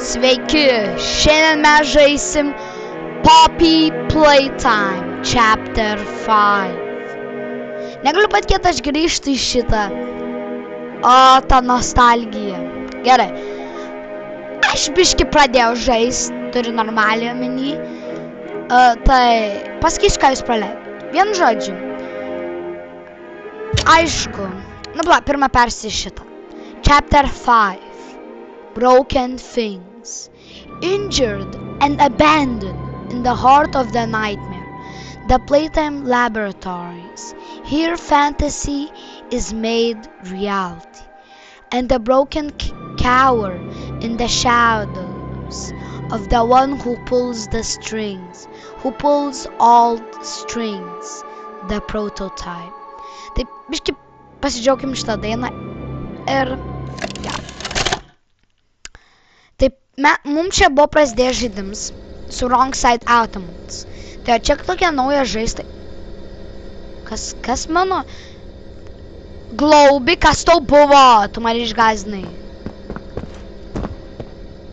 Sveiki, šiandien mes žaisim Poppy Playtime Chapter 5. Negaliu patikėti, aš grįžtu į šitą. O, ta nostalgija. Gerai. Aš biški pradėjau žaisti, turiu normalią omeny. Tai pasakysiu, ką jūs praleidot. Vienu žodžiu. Aišku. Nu, pirmą persi šitą. Chapter 5. Broken things. Injured and abandoned in the heart of the nightmare. The Playtime Laboratories. Here fantasy is made reality. And the broken cower in the shadows of the one who pulls the strings. Who pulls all strings. The prototype. Tai biški pasidžiaukim šitą dainą. Ir... Taip, mums čia buvo prasidėjęs žaidimas su Wrong Side Automats. Tai čia tokia nauja žaistai. Kas mano? Glaubi, kas tau buvo? Tu mane išgazdinai.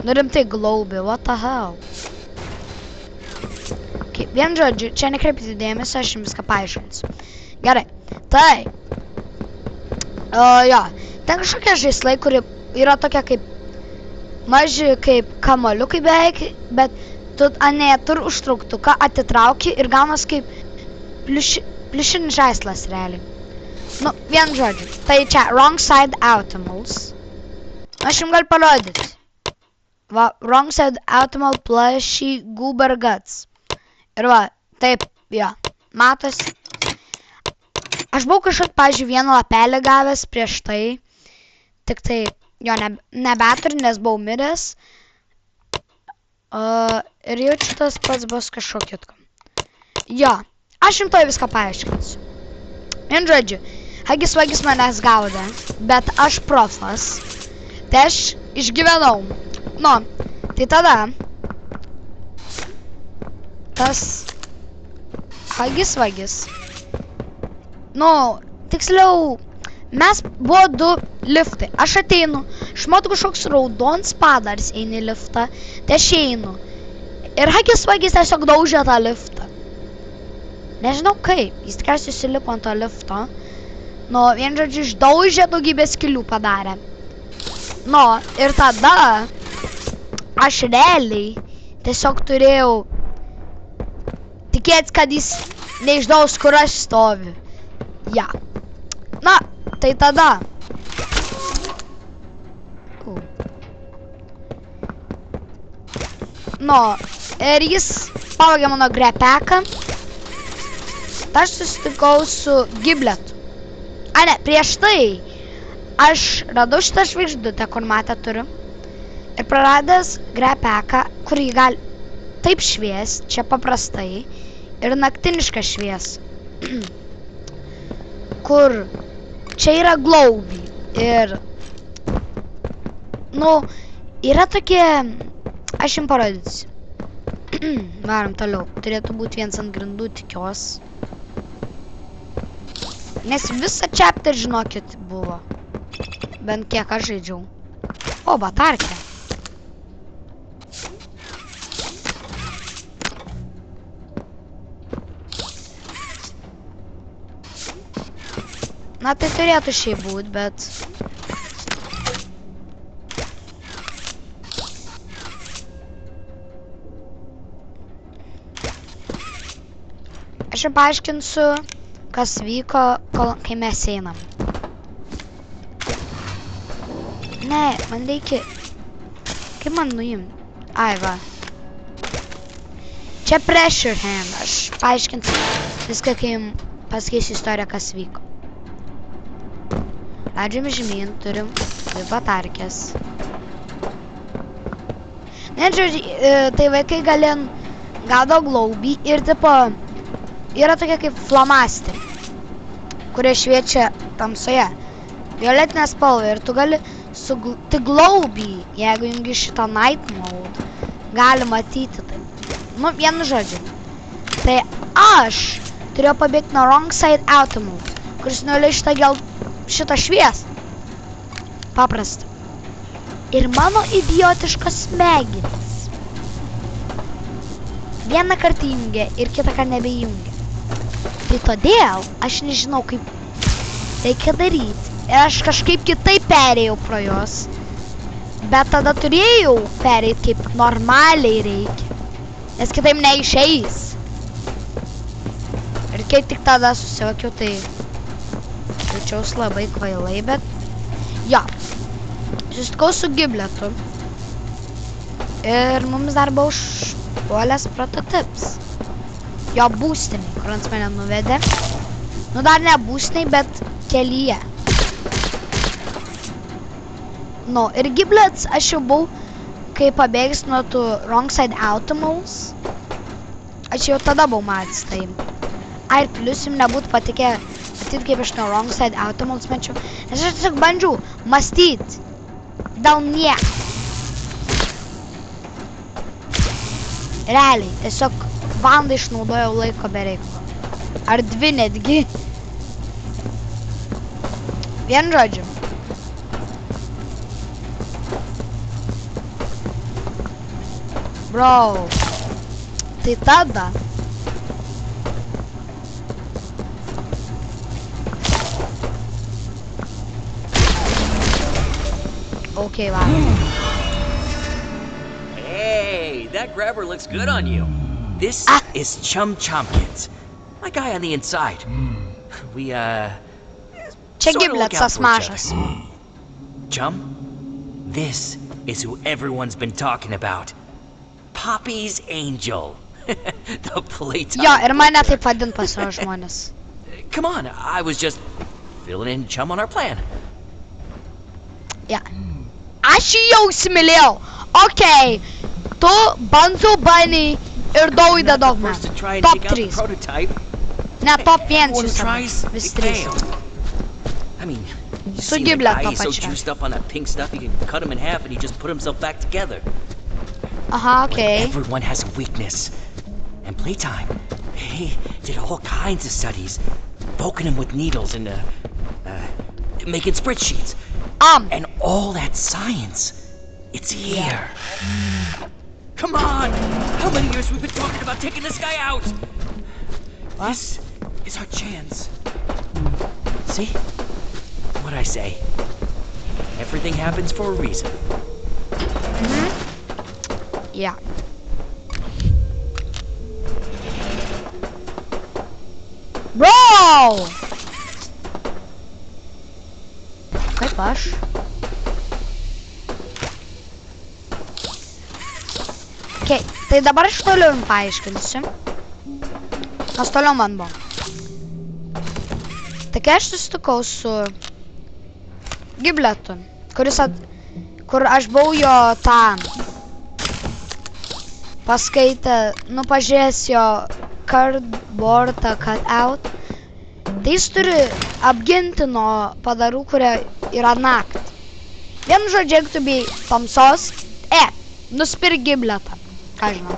Nu rimtai glaubi, what the hell? Okay, vien žodžiu, čia nekreipkite dėmesio, aš jums viską paaiškinsiu. Gerai, tai. Jo, ten kažkokie žaislai, kurie yra tokia kaip maži kaip kamaliukai beveik, bet tu turi užtrauktuką, atitrauki ir gaunas kaip pliušinis žaislas realiai. Nu, vien žodžiu. Tai čia Wrong Side Automals. Aš jums galiu parodyti. Va, Wrong Side Automal Plushy Goober Guts. Ir va, taip, jo, matosi. Aš buvau kažkokį, pavyzdžiui, vieną lapelį gavęs prieš tai. Tik tai, jo, nebeturiu, nes buvau miręs. Ir jau šitas pats bus kažkokį. Jo, aš jums to viską paaiškinsiu. Vien žodžiu, hagis vagis manęs gaudė, bet aš profas. Tai aš išgyvenau. Nu, tai tada tas hagis vagis. Nu, tiksliau, mes buvo 2 liftai. Aš ateinu, aš matau kažkoks raudons padaris eini į liftą, tai aš einu. Ir hagis vagis tiesiog daužė tą liftą. Nežinau kaip, jis tikriausiai susilipo ant to lifto. Nu, vien žodžiu, išdaužė daugybę skilių padarė. Nu, ir tada aš realiai tiesiog turėjau tikėtis, kad jis neišdaus, kur aš stoviu. Ja. Na, tai tada. Nu, ir jis pavogė mano grepeką. Aš susitikau su Gibletu. A ne, prieš tai aš radau šitą žvaigždutę, kur matę turiu. Ir praradęs grepeką, kur jį gali taip švies, čia paprastai. Ir naktinišką švies. Kur čia yra glaubi. Ir nu, yra tokie, aš jums parodysiu. Varom toliau. Turėtų būti vienas ant grindų, tikiuos. Nes visą chapter, žinokit, buvo. Bent kiek aš žaidžiau. O, batarkė. Na, tai turėtų šiaip būt, bet... Aš jums paaiškinsiu, kas vyko, kai mes einam. Ne, man reikia... Kaip man nuimti? Ai, va. Čia pressure hand. Aš paaiškinsiu viską, kai jums pasakysiu istoriją, kas vyko. Leidžiam žemyn, turim 2 batarkės. Nežiūrėjau, tai vaikai gaudo glaubį ir tipo yra tokia kaip flamasteri, kurie šviečia tamsoje. Violetinė spalva ir tu gali tik glaubį, jeigu jungi šitą night mode, gali matyti tai. Nu, vienu žodžiu. Tai aš turėjau pabėgti nuo Wrong Side Automals, kuris nuleis šitą šviesą. Paprasta. ir mano idiotiškos smegenys vieną kartą įjungia ir kitą kartą nebejungia. Tai todėl aš nežinau, kaip reikia daryti. Ir aš kažkaip kitaip perėjau pro jos. Bet tada turėjau perėti kaip normaliai reikia. Nes kitaip neišeis. Ir kai tik tada susivokiau, tai jaučiaus labai kvailai, bet jo. Susitikau su Gibletu. Ir mums dar buvo užpuolęs prototips. Jo būstiniai, kur ant mane nuvedė. Nu dar ne būstiniai, bet kelyje. Nu, ir Giblets aš jau buvau, kai pabėgęs nuo tų Wrong Side Automals. Aš jau tada buvau matęs tai. Ai, ir plius jums nebūtų patikę matyti, kaip aš nuo Wrong Side Automals mečiau. Nes aš tiesiog bandžiau mąstyti. Dėl nieko. Realiai, tiesiog valandą išnaudojau laiko be reikalo. Ar 2 netgi. Vien žodžiu. Bro. Tai tada. Okay, wow. Hey, that grabber looks good on you. This is Chum Chompkins, my guy on the inside. We, Čia sort of look Giblets out for each mažas. other. Chum, this is who everyone's been talking about. Poppy's Angel. The playtime. Jo, ir mane taip vadint pas savo žmonės. Come on, I was just filling in Chum on our plan. Ja. Aš jį jau įsimylėjau. Okay. Tu, Banzo Bunny ir Doida Dogman. First to try and Top take out the 3. prototype. Ne, top 1 Everyone jūs tries, abu. Vis they 3. fail. I mean, you So see the Giblet guy, he's so papačia. juiced up on that pink stuff, he can cut him in half and he just put himself back together. Aha, okay. Everyone has a weakness. And Playtime, they did all kinds of studies, poking him with needles and making spreadsheets. And all that science, it's here. Come on! How many years we've been talking about taking this guy out? This is our chance. See? What'd I say? Everything happens for a reason. Ja. Bro! Kaip aš? Okay, tai dabar aš toliau jums paaiškinsiu. Kas toliau man buvo. Tai kai aš susitikau su Gibletu, kur aš buvau jo tą paskaitę, nu pažiūrėjęs jo cardboardą cutout, tai jis turi apginti nuo padarų, kurie yra naktį. Vienu žodžiu, jeigu tu bijai tamsos, nusipirk Gibletą. Ką žinau.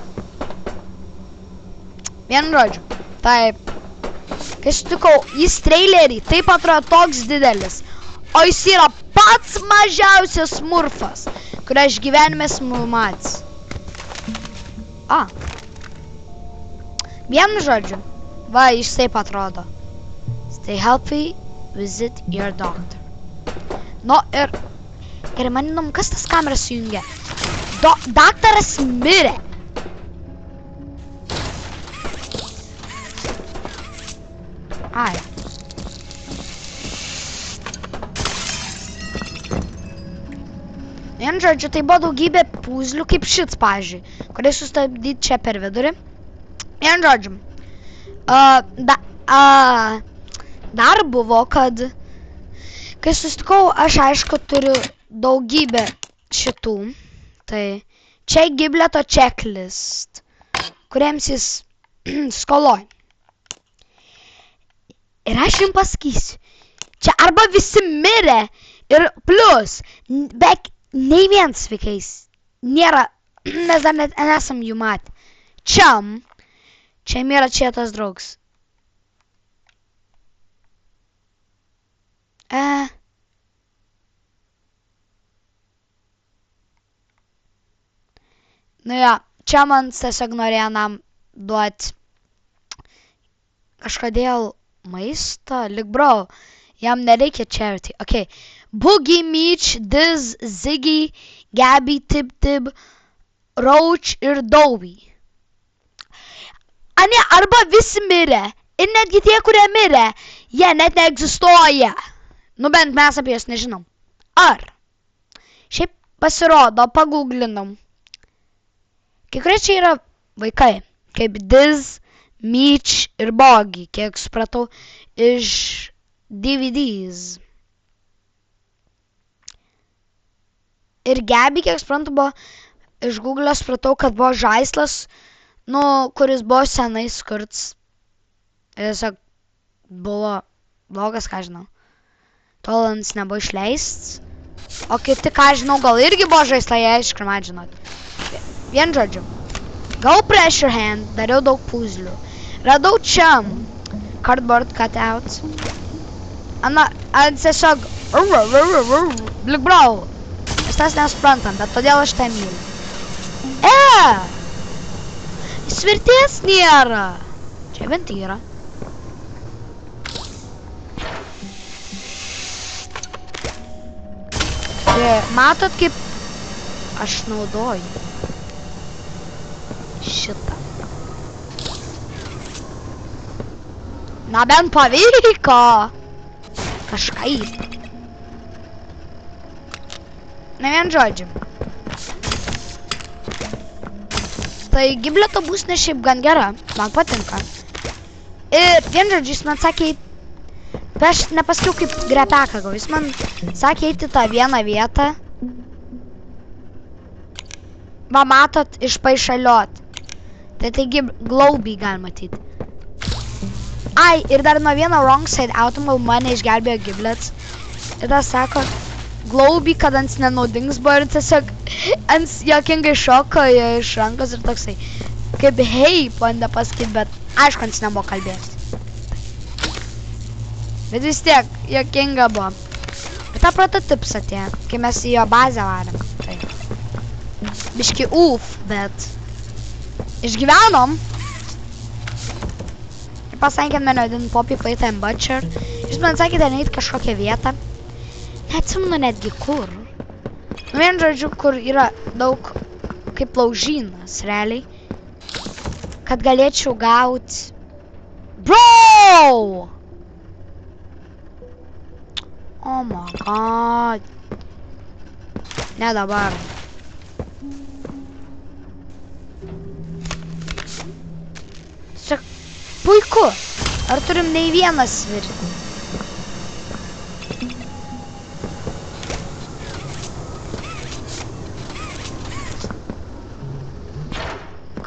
Vienu žodžiu. Taip. Kai sutikau, jis trailerį taip atrodo toks didelis. O jis yra pats mažiausias smurfas, kurį aš gyvenime esu matęs. Vienu žodžiu. Va, jis taip atrodo. Stay healthy, visit your doctor. Nu ir man įdomu, kas tas kameras sujungia. Daktaras mirė. Ai. Vienu žodžiu, tai buvo daugybė puzlių, kaip šits, pavyzdžiui, kuriais sustabdyti čia per vidurį. Vienu žodžiu. Dar buvo, kad kai susitikau, aš aišku turiu daugybę šitų. Tai čia Gibleto checklist, kuriems jis skoloj. Ir aš jums pasakysiu, čia arba visi mirė ir plus, beveik nei vien sveikais nėra, mes dar net nesam jų matę. Čia yra čia tas draugs. Nu jo, čia man tiesiog norėjo nam duoti kažkodėl maisto, lik bro, jam nereikia charity. Okay. Boogie, Meech, Diz, Ziggy, Gabby, Tib, Roach ir Dowie. Ane, arba visi mirė. Ir netgi tie, kurie mirė, jie net neegzistuoja. Nu bent mes apie jas nežinom. Ar? Šiaip pasirodo, pagūglinom. Kai kurie čia yra vaikai, kaip Diz, Meech ir Boogie, kiek supratau, iš DVDs. Ir Gabby, kiek suprantu, buvo iš Google, supratau, kad buvo žaislas, nu, kuris buvo senai skurts. Ir tiesiog buvo blogas, ką žinau. Tolans nebuvo išleists. O kiti, ką žinau, gal irgi buvo žaislai, jie iš krima, žinot. Vien žodžiu. Go pressure hand, dariau daug puzlių. Radau čia cardboard cutouts. Tiesiog blik brau. Mes tas nesuprantam, bet todėl aš tai myliu. Svirties nėra. Čia bent yra. Matot, kaip aš naudoju šitą. Na bent pavyko. Kažkaip. Ne vien žodžiu. Tai Gibleto būsnė šiaip gan gera. Man patinka. Ir vien žodžiu, jis man sakė, aš nepasakiau kaip grepeką gau. Jis man sakė eiti tą vieną vietą. Va, matot, išpaišaliot. Tai taigi Globey galima matyti. Ai, ir dar nuo vieno wrong side automo mane išgelbėjo Giblets. Ir tas sako, Globey, kad ant nenaudings buvo ir tiesiog ant jokingai šoko iš rankos ir toksai. Kaip hei, bandė pasakyti, bet aišku, ant nebuvo kalbėjęs. Bet vis tiek, jokinga buvo. Bet tą prototips atėjo, kai mes į jo bazę varėm. Tai. Biški bet išgyvenom. Ir pasakėm mane vadin Poppy Playtime Butcher. Jis man sakė, ten eit kažkokią vietą. Neatsimenu netgi kur. Nu vien žodžiu, kur yra daug kaip laužynas, realiai. Kad galėčiau gauti... Bro! Oh my god. Ne dabar. Tiesiog puiku. Ar turim nei vieną svirtį?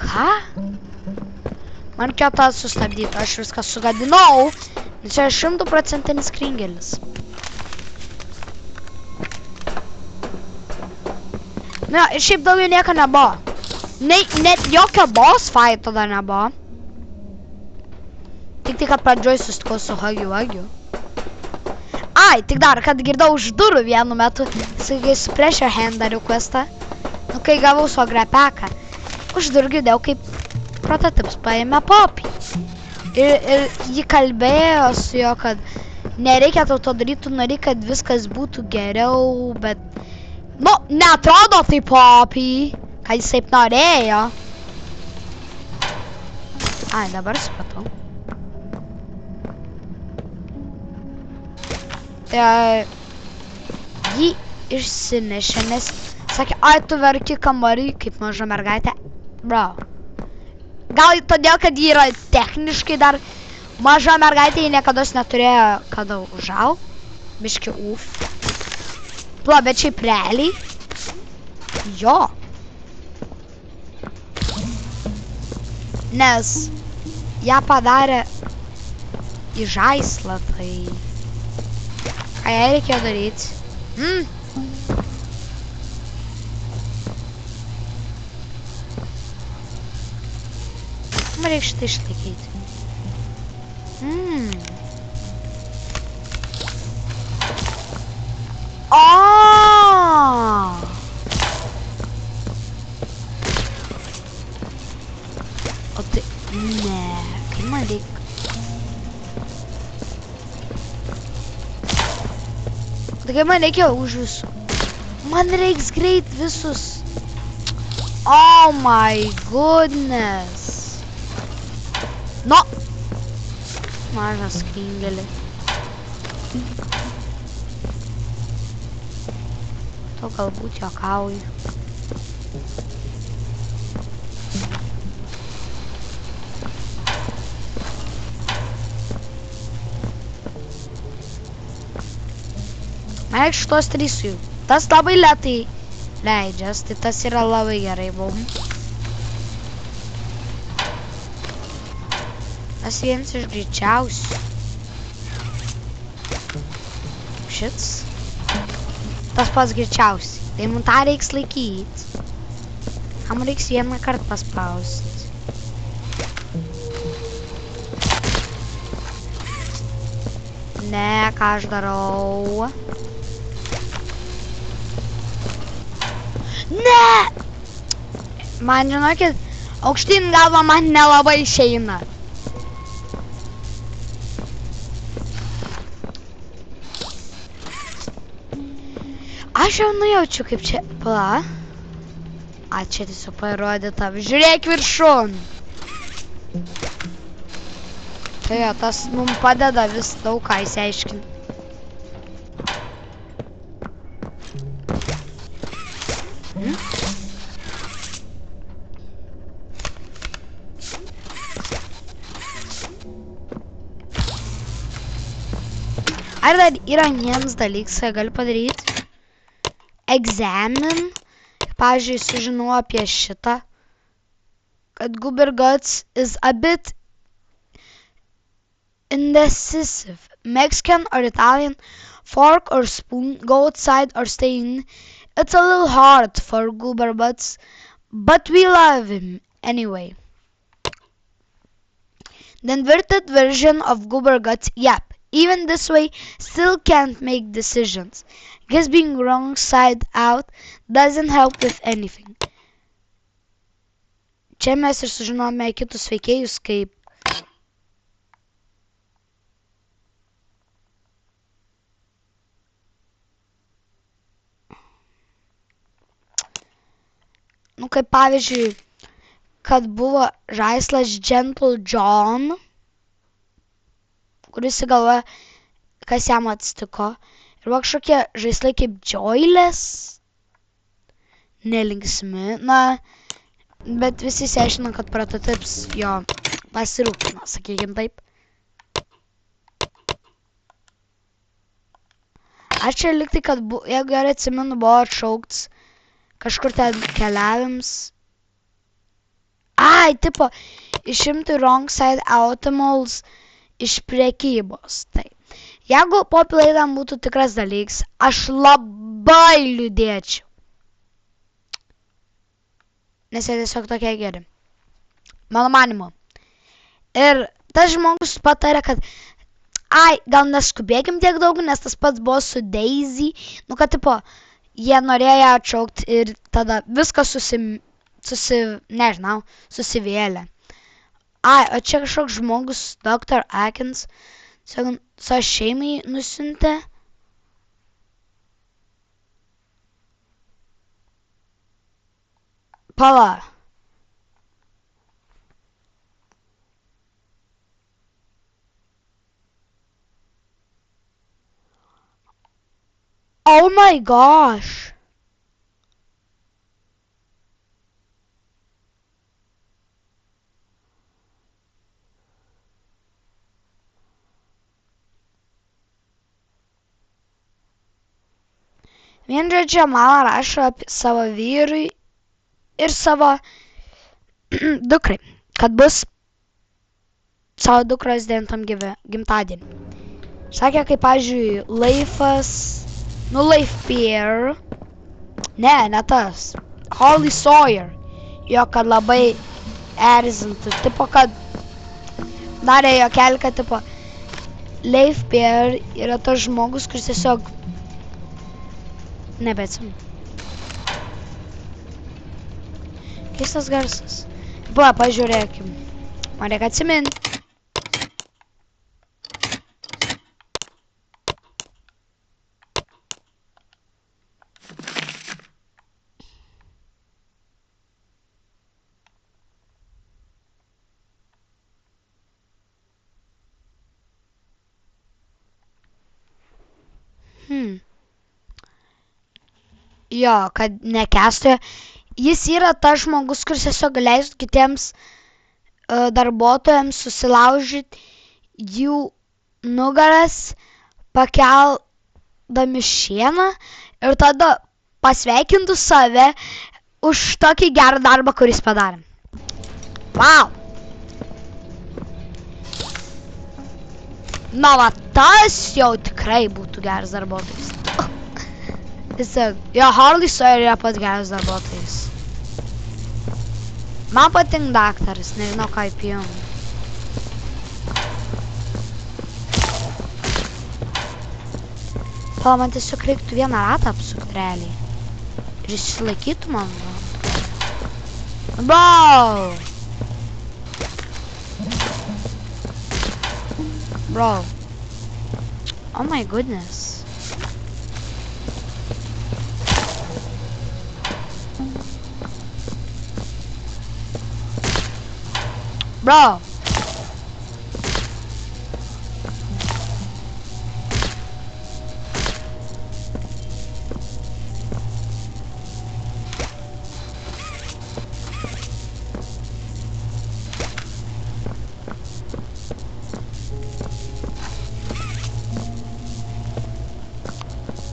Ką? Man reikėjo tą sustabdyti, aš viską sugadinau. Čia 100% kringelis. Na, ir šiaip daugiau nieko nebuvo. Net jokio boss fighto dar nebuvo. Tik kad pradžioj susitikau su Hagiu. Ai, tik dar, kad girdau už durų vienu metu, sakys pressure hand dariau questą. Nu, kai gavau savo grepeką, už durų girdėjau, kaip prototips paėmė Poppy. Ir jį kalbėjo su jo, kad nereikia tau to daryti, tu nori, kad viskas būtų geriau, bet... Nu, neatrodo tai Poppy, kad jis taip norėjo. Ai, dabar supratau. Tai jį išsinešė, nes sakė, ai, tu verki kambarį kaip maža mergaitė. Bro. Gal todėl, kad jį yra techniškai dar maža mergaitė, jį niekados neturėjo kada užau. Biški uf. Pla, bet šiaip realiai. Jo. Nes ją padarė į žaislą, tai... Ką jai reikėjo daryti? Man reikia šitą išlaikyti. Ne, kaip man reik. Tai kaip man reikia už visų. Man reiks greit visus. Oh my goodness. No. Mažas kringelį. To galbūt juokauju. Man reikia šitos 3 jų. Tas labai lėtai leidžias, tai tas yra labai gerai mum. Tas vienas iš greičiausių. Šits. Tas pats greičiausiai. Tai mums tą reiks laikyti. Tam reiks vieną kartą paspausti. Ne, ką aš darau. Ne! Man žinokit, aukštyn galva man nelabai išeina. Aš jau nujaučiu, kaip čia... Pala. A, čia tiesiog parodyta. Žiūrėk viršun. Tai jo, tas mums padeda vis daug ką įsiaiškinti. Ar dar yra vienas dalykas, ką gali padaryti? Examine. Pavyzdžiui, sužinau apie šitą. Kad Goober Guts is a bit indecisive. Mexican or Italian, fork or spoon, go outside or stay in. It's a little hard for Goober Guts, but we love him anyway. The inverted version of Goober Guts, yep. Even this way, still can't make decisions. Guess being wrong side out doesn't help with anything. Čia mes ir sužinome kitus veikėjus, kaip kaip pavyzdžiui, kad buvo žaislas Gentle John, kuris įgalvoja, kas jam atsitiko. Ir va kažkokie žaislai kaip Joyless, nelinksmi, na, bet visi išsiaiškino, kad prototips jo pasirūpino, sakykim taip. Aš čia liktai, kad, jeigu gerai atsimenu, buvo atšauktas kažkur ten keliavims. Ai, tipo, išimti wrong side automals iš prekybos. Tai, jeigu Populaidam būtų tikras dalyks, aš labai liūdėčiau. Nes jie tiesiog tokie geri. Mano manimu. Ir tas žmogus patarė, kad ai, gal neskubėkim tiek daug, nes tas pats buvo su Daisy. Nu, kad, tipo, jie norėjo atšaukti ir tada viskas susivėlė. Ai, o čia kažkoks žmogus, Dr. Atkins, savo šeimai nusiuntė. Pala. Oh my gosh. Vien žodžiu, mama rašo apie savo vyrui ir savo dukrai, kad bus savo dukros 9 gimtadienį. Sakė, kaip, pavyzdžiui, Leifas, nu, Leif Pierre, ne tas, Holly Sawyer, jo, kad labai erzintų, tipo, kad darė jo kelį, kad, tipo, Leif Pierre yra tas žmogus, kuris tiesiog nebeatsimenu. Keistas garsas. Va, pažiūrėkim. Man reikia atsimint. Jo, kad nekęstojo. Jis yra tas žmogus, kuris tiesiog leistų kitiems darbuotojams susilaužyti jų nugaras, pakeldami šieną ir tada pasveikintų save už tokį gerą darbą, kuris padarė. Wow! Na, va, tas jau tikrai būtų geras darbuotojas. Tiesiog, jo, Harley Sawyer yra pats geras darbuotojas. Man patink daktaras, nežinau kaip jums. Pala, man tiesiog reiktų vieną ratą apsukti realiai. Ir jis išlaikytų man. Bro! Bro. Oh my goodness. Bro.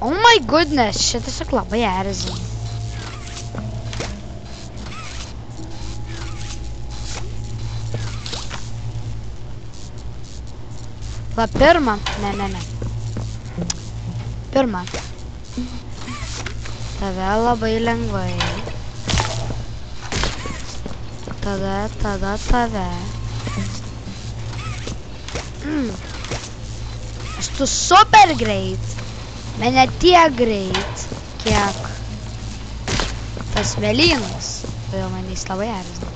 Oh my goodness, čia tiesiog labai erzina. Va, pirmą. Ne. Pirmą. Tave labai lengvai. Tada tave. Aš tu super greit. Bet ne tiek greit, kiek tas mėlynas. Todėl man jis labai erzina.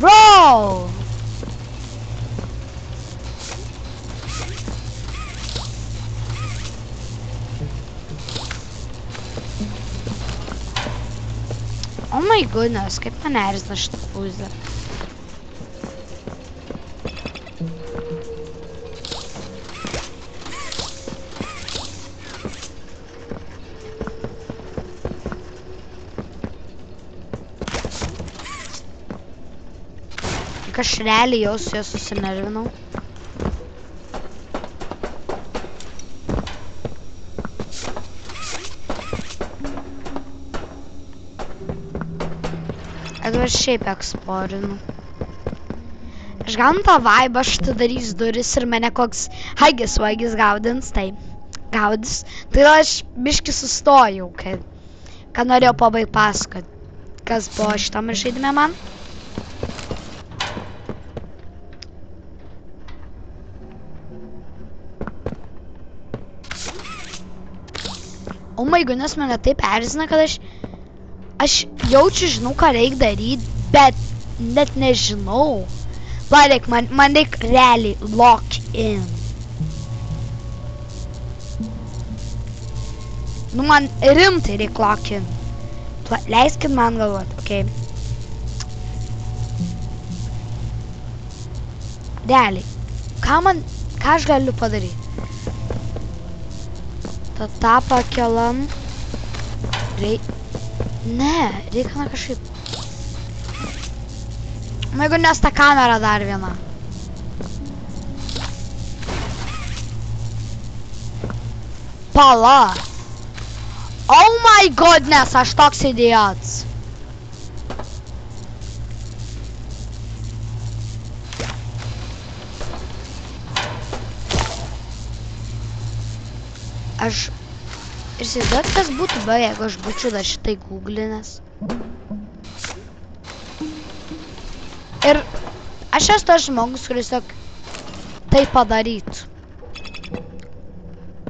Bro! Oh my goodness, kaip man erzina šitą puzę. Aš realiai jau su juo susinervinau. Aš šiaip eksplorinu. Aš gaunu tą vibe, aš atidarys duris ir mane koks haigis vaigis gaudins, tai gaudys. Tai aš biškį sustojau, kad norėjau pabaigti pasakot, kas buvo šitam žaidime man. Oh my goodness, mane taip erzina, kad aš jaučiu, žinau, ką reik daryti, bet net nežinau. Vareik, man reik realiai lock in. Nu, man rimtai reik lock in. Leiskit man galvoti, okei. Realiai, ką aš galiu padaryti? Tą pakelam. Ne, reikia kažkaip. Jeigu nes ta kamera dar viena. Pala. Oh my goodness, aš toks idiots. Aš įsivaizduot, kas būtų be, jeigu aš būčiau dar šitai googlinęs. Ir aš esu tas žmogus, kuris tai padarytų.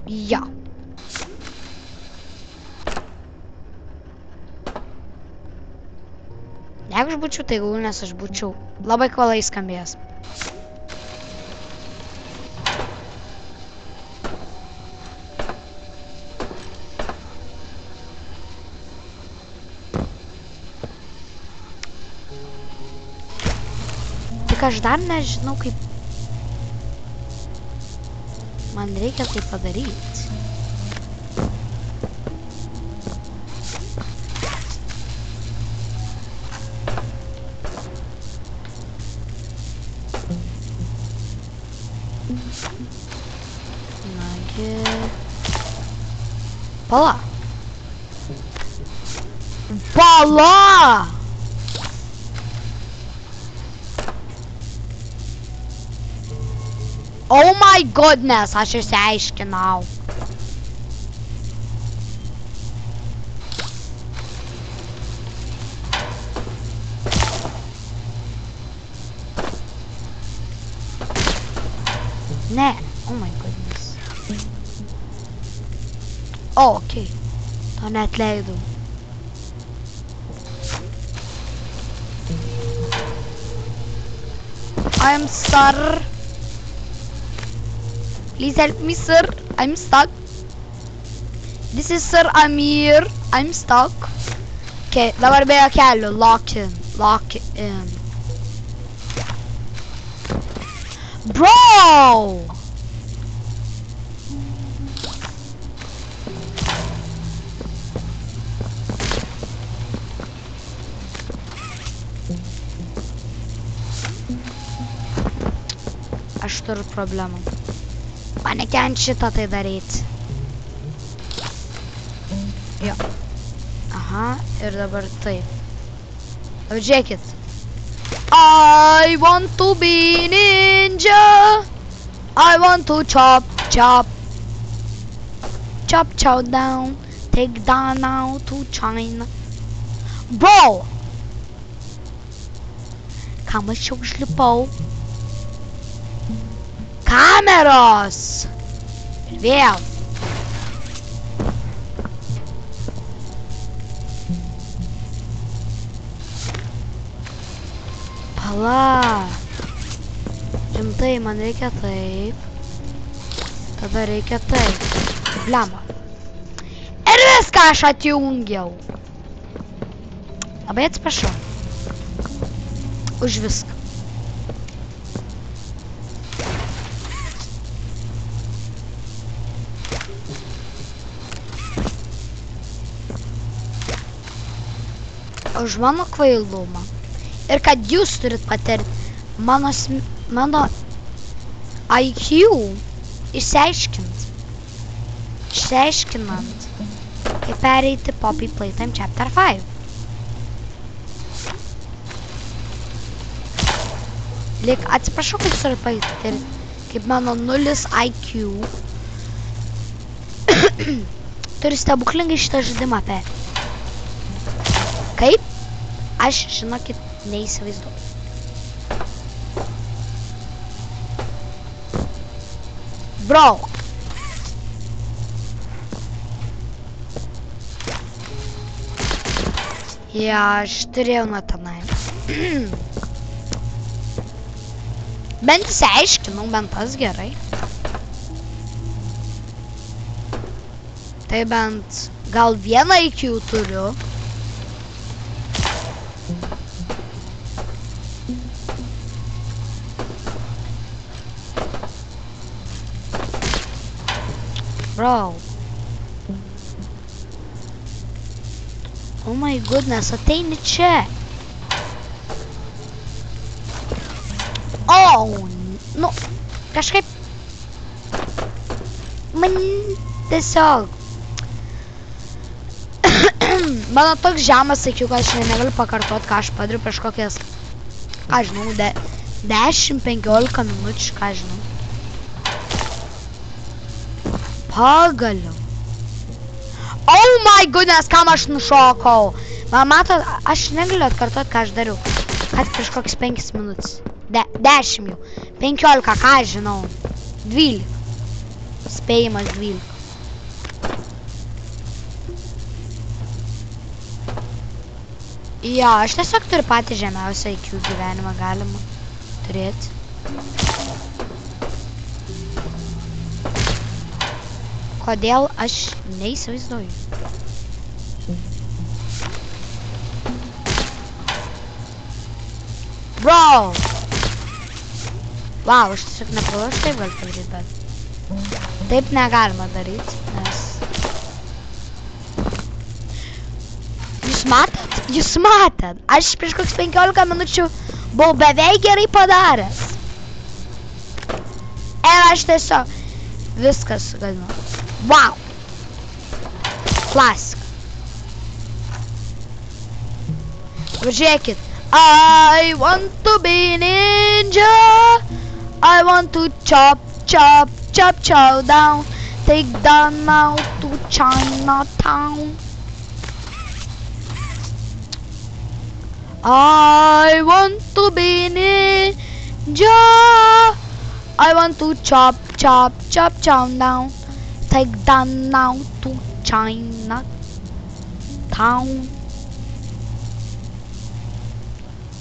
Ja. Jeigu aš būčiau tai gul, nes aš būčiau labai kvalai skambėjęs. Tik aš dar nežinau, kaip man reikia tai padaryti. Nagi... Pala! Pala! Oh my goodness, aš išsiaiškinau. Ne, oh my goodness. O, okei. To neatleidau. I'm sir. Please help me, sir. I'm stuck. This is Sir Amir. I'm stuck. Okay, dabar be jokelio. Lock in. Lock in. Bro! Aš turiu problemų. Man nekent šitą tai daryti. Jo. Aha, ir dabar taip. Dabar žiūrėkit. I want to be ninja. I want to chop, chop. Chop, chop down. Take down now to China. Bro! Kam aš jau užlipau? Kameros! Ir vėl. Pala. Rimtai, man reikia taip. Tada reikia taip. Blema. Ir viską aš atjungiau. Labai atsiprašau. Už viską. Už mano kvailumą. Ir kad jūs turit patirti mano IQ išsiaiškinant, kaip pereiti Poppy Playtime Chapter 5. Lik, atsiprašau, kaip turit patirti, kaip mano 0 IQ turi stebuklingai šitą žaidimą perėti. Kaip? Aš, žinokit, neįsivaizduoju. Bro! Ja, aš turėjau nuo tenai. Bent įsiaiškinau, bent tas gerai. Tai bent gal vieną IQ turiu. Bro. Oh my goodness, ateini čia. Oh, nu, kažkaip man tiesiog mano toks žemas, sakiau, kad aš negaliu pakartot, ką aš padariu prieš kokias, ką žinau, 10-15 minučių, ką žinau. Pagaliau. Oh my goodness, kam aš nušokau. Man matot, aš negaliu atkartot, ką aš dariau. Kad prieš kokias 5 minutės. 10 jau. 15, ką aš žinau. 12. Spėjimas 12. Jo, aš tiesiog turiu patį žemiausią IQ gyvenimą galima turėti. Kodėl aš neįsivaizduoju. Bro! Wow, aš tiesiog nepalau, aš taip galiu padaryti, bet taip negalima daryti, nes... Jūs matėt? Aš prieš koks 15 minučių buvau beveik gerai padaręs. Ir aš tiesiog viskas sugadinau. Wow! Klasika. Žiūrėkit. I want to be ninja. I want to chop, chop, chop, chow down. Take down now to Chinatown. I want to be ninja. I want to chop, chop, chop, chow down. Take down now to Chinatown.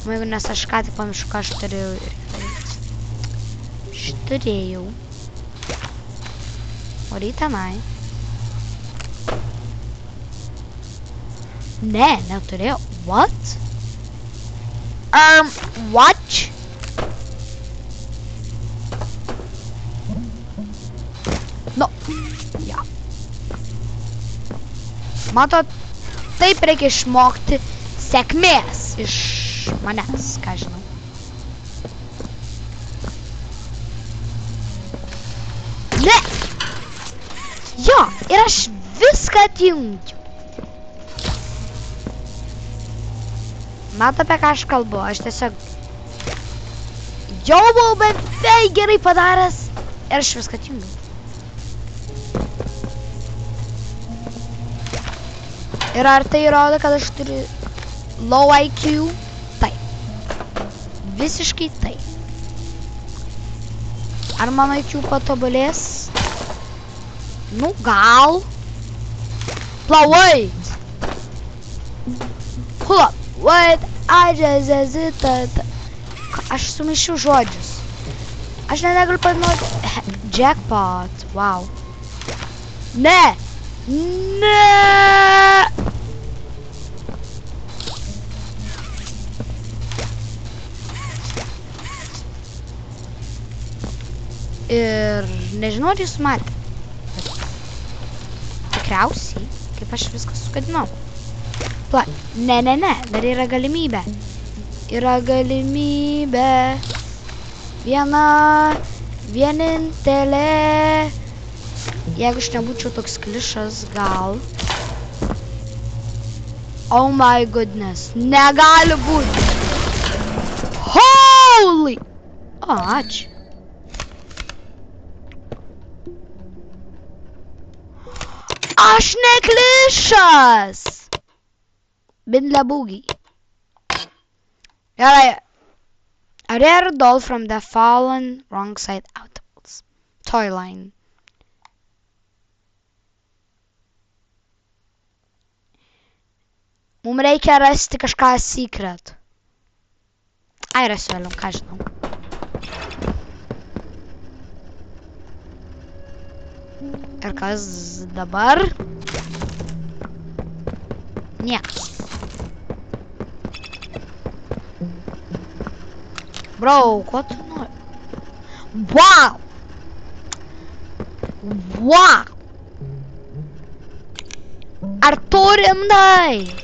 Jeigu nes aš ką tik pamiršau, ką aš turėjau daryti. Aš turėjau. O tenai. Ne, neturėjau. What? Watch? No. Ja. Matot, taip reikia išmokti sėkmės iš manęs, ką žinau. Ne! Jo, ir aš viską atjungiu. Mato, apie ką aš kalbu, aš tiesiog jau buvau beveik gerai padaręs ir aš viską atjungiu. Ir ar tai rodo, kad aš turiu low IQ? Taip. Visiškai taip. Ar mano IQ patobulės? Nu, gal. Wait. Hold up. Wait. Aš sumaišiau žodžius. Aš negaliu padainuoti. Jackpot. Wow. Ne. Ne. Ir nežinau, ar jūs matė. Tikriausiai, kaip aš viską sugadinau. Ne, dar yra galimybė. Yra galimybė. Viena, vienintelė. Jeigu aš nebūčiau toks klišas, gal. Oh my goodness. Negali būti. Holy! O, ačiū. Aš neklišas! Bindle boogie. Gerai. A rare doll from the fallen wrong side outlaws. Toy line. Mums reikia rasti kažką secret. Ai, rasiu vėliau, ką žinau. Ir kas dabar? Niekas. Bro, ko tu nori? Wow! Wow! Ar tu rimtai?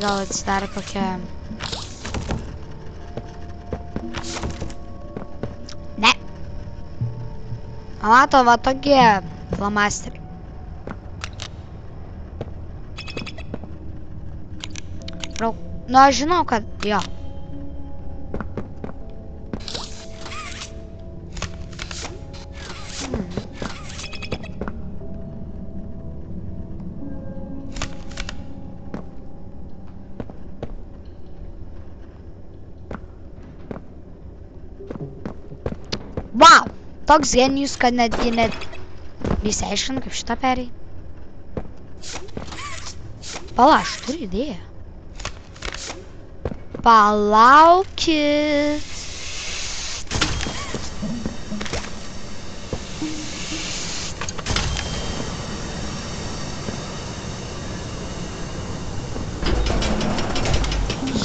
Gal atsidarė kokia... Ne. Mato, va tokie flamasteriai. Nu, aš žinau, kad jo. toks genijus, kad netgi nesiaiškinu, kaip šitą perėjai. Pala, aš turiu idėją. Palaukit.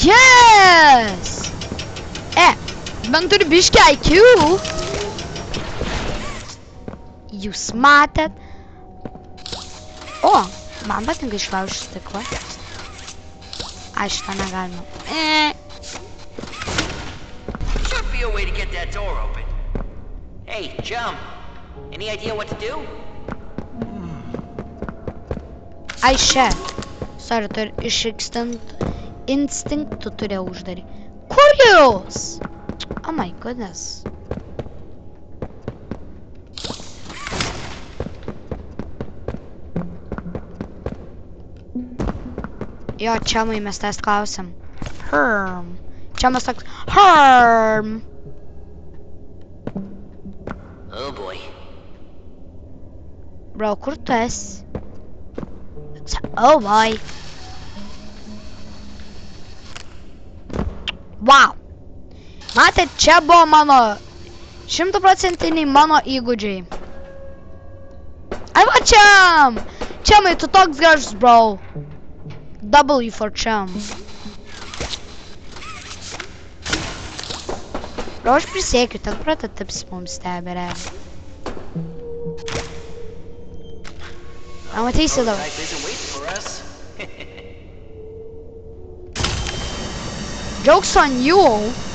Yes! Bent turi biškį IQ. Jūs matėt. O, man patinka išlaužti stiklą. Ai, šitą negalima. Should be a way to get that door open. Hey, Jump. Any idea what to do? Ai, šia. Sorry, turi iš instinktų turėjau uždaryti. Kur jūs? Oh my goodness. Jo, Čemai mes tas klausim. Herm. Čemas toks. Herm. Oh boy. Bro, kur tu esi? Oh boy. Wow. Matėt, čia buvo mano 100% mano įgūdžiai. Ai va, Čem! Čemai, tu toks gražus, bro. W for Čem. Bro, aš prisiekiu, ten prototips mums stebi, realiai. Pamatysi dabar. Jokes on you.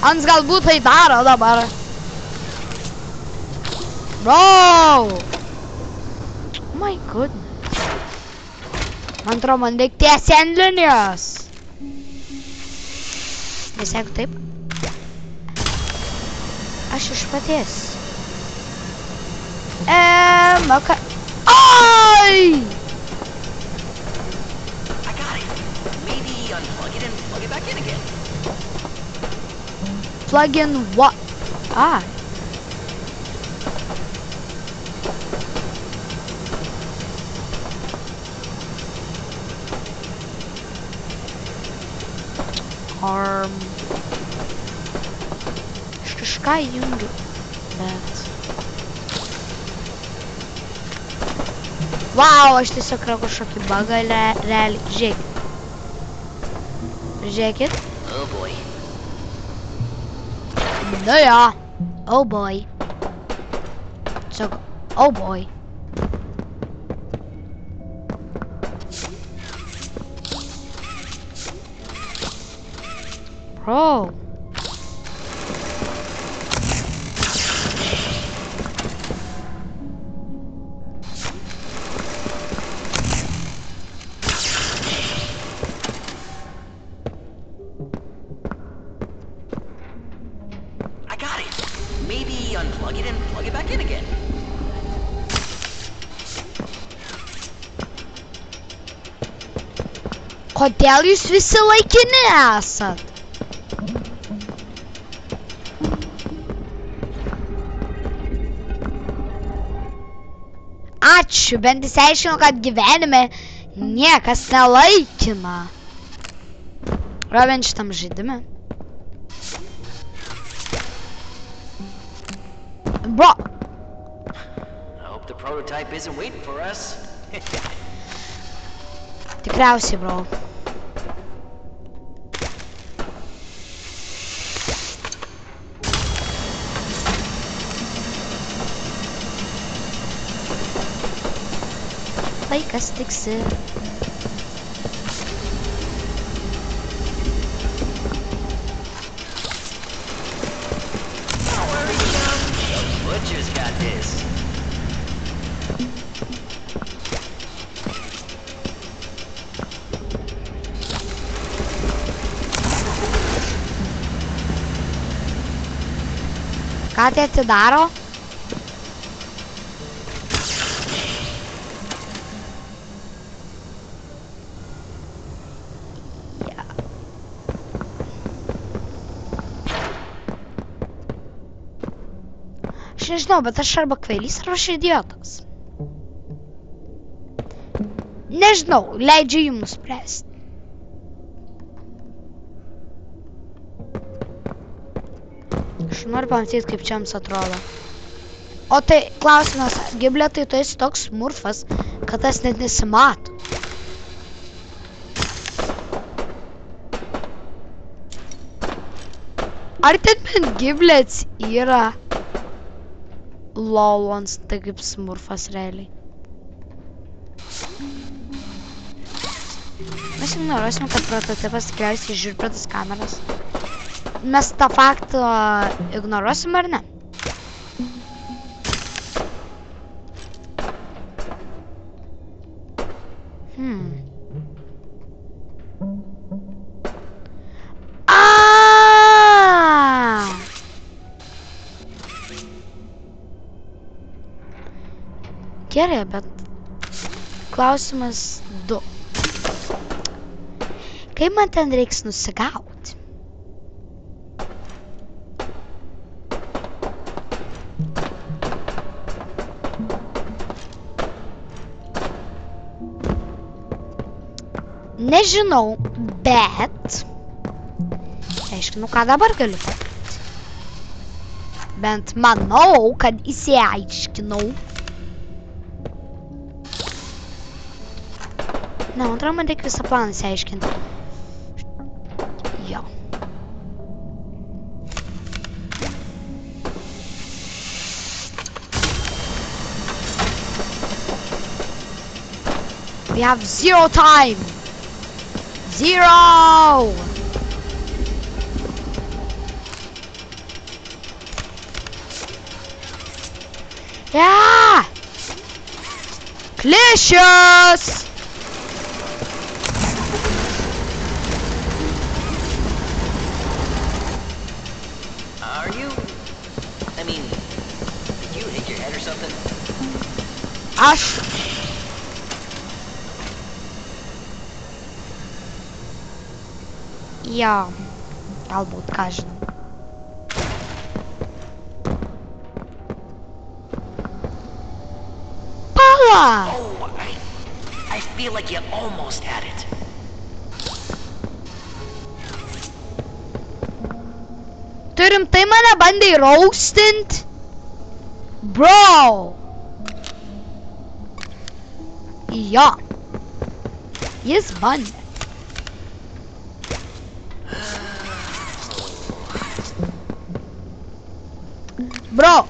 Ans galbūt tai daro dabar. Bro. Oh my goodness. Man atrodo, man reikia tiesiai ant linijos. Nes jeigu taip. Aš išpatėsiu. Maka. Ai! I got it. Maybe unplug it and plug it back in again. Plug in what? Ah. Aš kažką jungiu, bet... Wow, aš tiesiog rau kažkokį bugą realiai. Žiūrėkit. Žiūrėkit. Oh boy. Nu jo. Oh boy. Tiesiog, oh boy. Bro. I got it. Maybe unplug it and plug it back in again. Kodėl jūs visi laikini esat? Ačiū, bent įsiaiškinu, kad gyvenime niekas nelaikina. Rovent šitam žaidime. Bro. I hope the prototype isn't waiting for us. Tikriausiai, bro. Laikas tiksi. Butcher's got this. Ką tai atidaro? Aš nežinau, bet aš arba kvailys, arba aš idiotas. Nežinau, leidžiu jums spręsti. Aš noriu pamatyti, kaip čia jums atrodo. O tai klausimas, Giblė, tai tu esi toks smurfas, kad tas net nesimato. Ar ten bent Giblėts yra lolons, tai kaip smurfas realiai? Mes ignoruosime, kad prototipas tikriausiai žiūri prie tas kameras. Mes tą faktą ignoruosim ar ne? Gerai, bet klausimas 2. Kaip man ten reiks nusigauti? Nežinau, bet aiškinu, ką dabar galiu padaryti. Bent manau, kad įsiaiškinau. Ne, man atrodo, man reikia visą planą įsiaiškinti. Jo. We have 0 time. 0. Yeah. Delicious. Aš. Jo, galbūt, ką žinau. Pala! Oh, I feel like you almost had it. Tu rimtai mane bandai roastint? Bro! Jo. Jis bandė. Bro.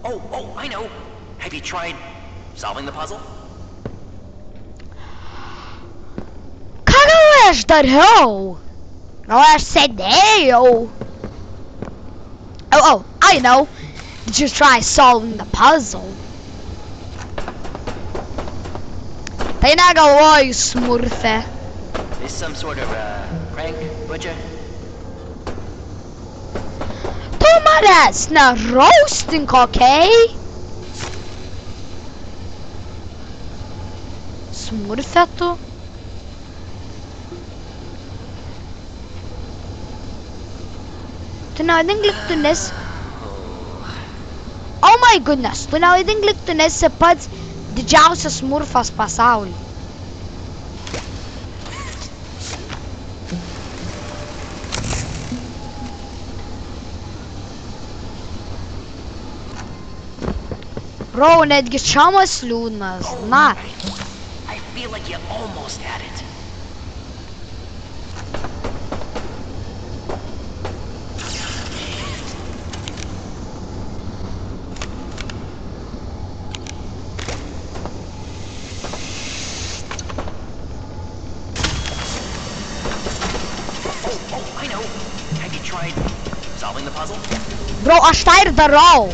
Oh, I know. Have you tried solving the puzzle? Aš dariau. Gal aš sėdėjau. Oh, I know. Did you try solving the puzzle? Tai negalvoju, smurfe. Is some sort of prank, Butcher? Tu manęs neroastink, okay? Smurfe tu. Tu nevaidink lyg tu nesi... Oh my goodness, tu nevaidink lyg tu nesi pats didžiausias smurfas pasaulyje. Bro, netgi čamas liūdnas, na. I feel like you almost had it. I know. Have you tried solving the puzzle? Bro, aš tą ir darau.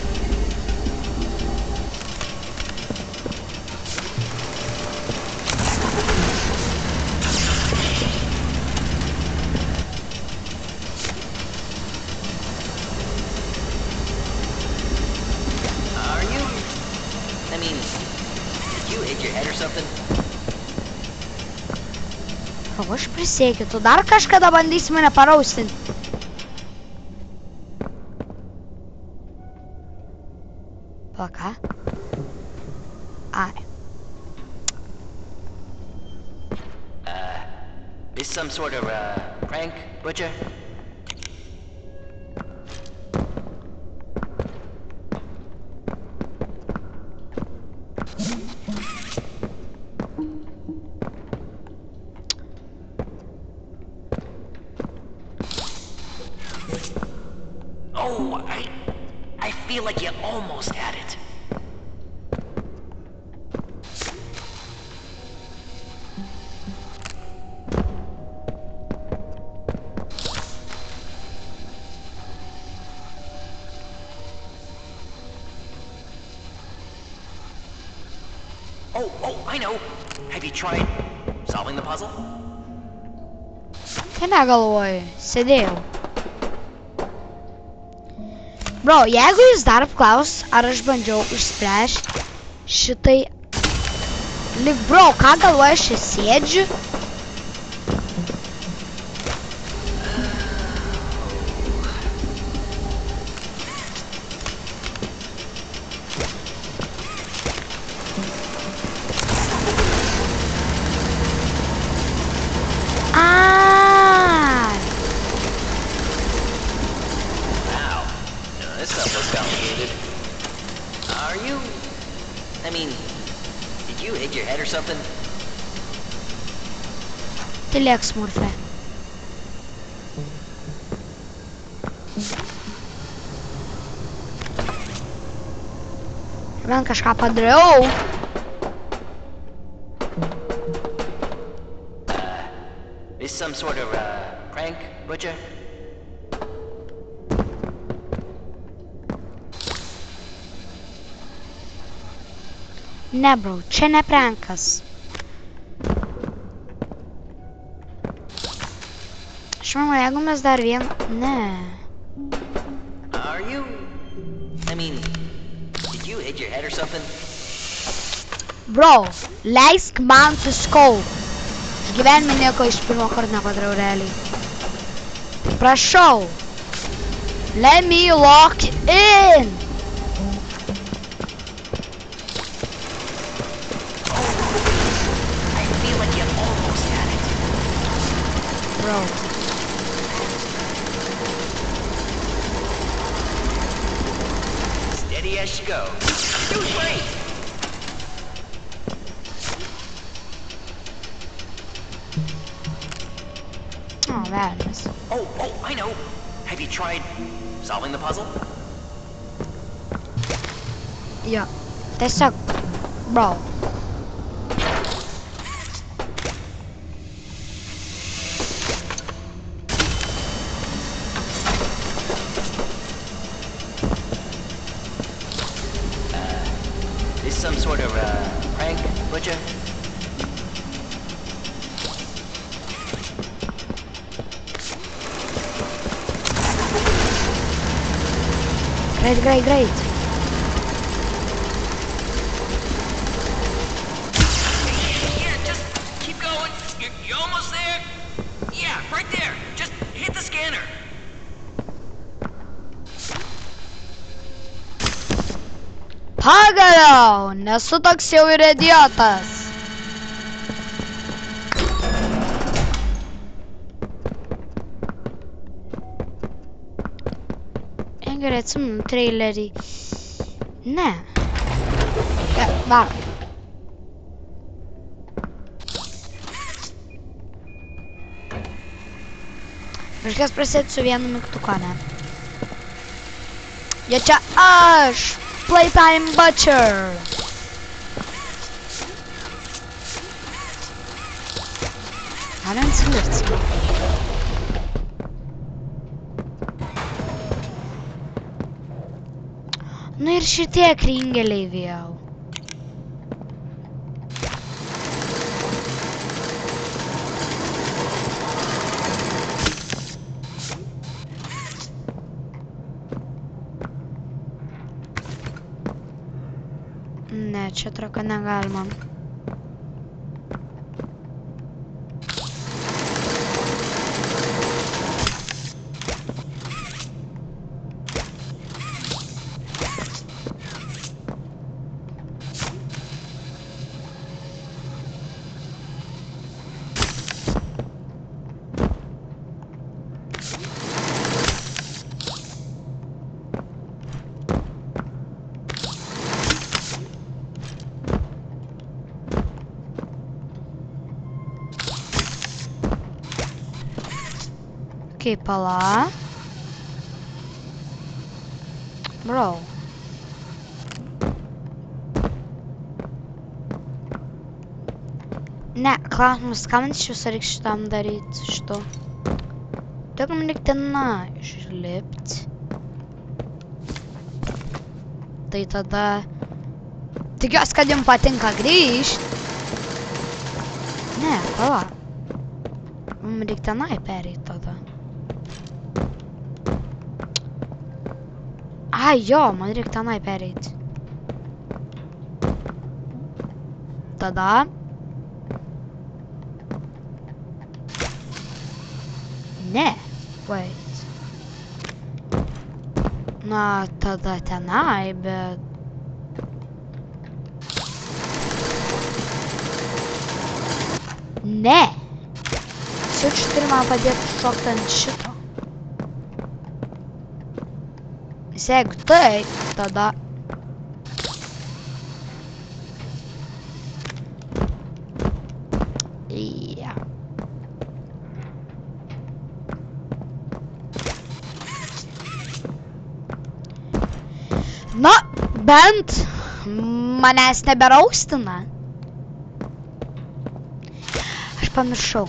hit your head or something? O, aš prisiekiu, tu dar kažkada bandysi mane paraustinti. Ką? Ai. This some sort of, prank, Butcher? Oh, I feel like you almost had it. Oh, I know. Have you tried solving the puzzle? Ką negalvoju, sėdėjau. Bro, jeigu jūs dar apklaus, ar aš bandžiau išspręsti šitai... Lik, bro, ką galvoju, aš čia sėdžiu? Tylėk, smurfė. Man kažką padariau. Is some sort of, prank, Butcher? Ne, bro, čia ne prankas. Aš manau, jeigu mes dar vien... Ne. Are you? I mean, did you hit your head or something? Bro, leisk man suskau. Aš gyvenime nieko iš pirmo karto nepadariau realiai. Prašau. Let me lock in. I feel like you almost had it. Bro. Steady as she goes. You're doing great. Oh, madness. Oh, I know. Have you tried solving the puzzle? Jo. Tiesiog, bro. Is some sort of, prank, Butcher? Great. Yeah, just keep going. You're almost there. Yeah, right there. Just hit the scanner. Pagaliau, nesu toks jau ir idiotas. Gerai, atsimenu trailerį. Ne. Varom. Kažkas prasidėti su vienu mygtuku, ne? Ja čia aš, Playtime Butcher. Galim atsimirti. Nu ir šitie kringeliai vėl. Ne, čia traka negalima. Okei, pala. Bro. Ne, klausimas, ką man iš viso reikia šitam daryti, šito. Tik man reikia tenai išlipti. Tai tada... Tikiuosi, kad jums patinka grįžt. Ne, pala. Man reikia tenai pereit tada. Ai, jo, man reikia tenai pereit. Tada... Ne, wait. Na, tada tenai, bet... Ne! Čia turi man padėti šokti ant šito. Nes jeigu tai, tada... Ja. Na, bent manęs neberaustina. Aš pamiršau.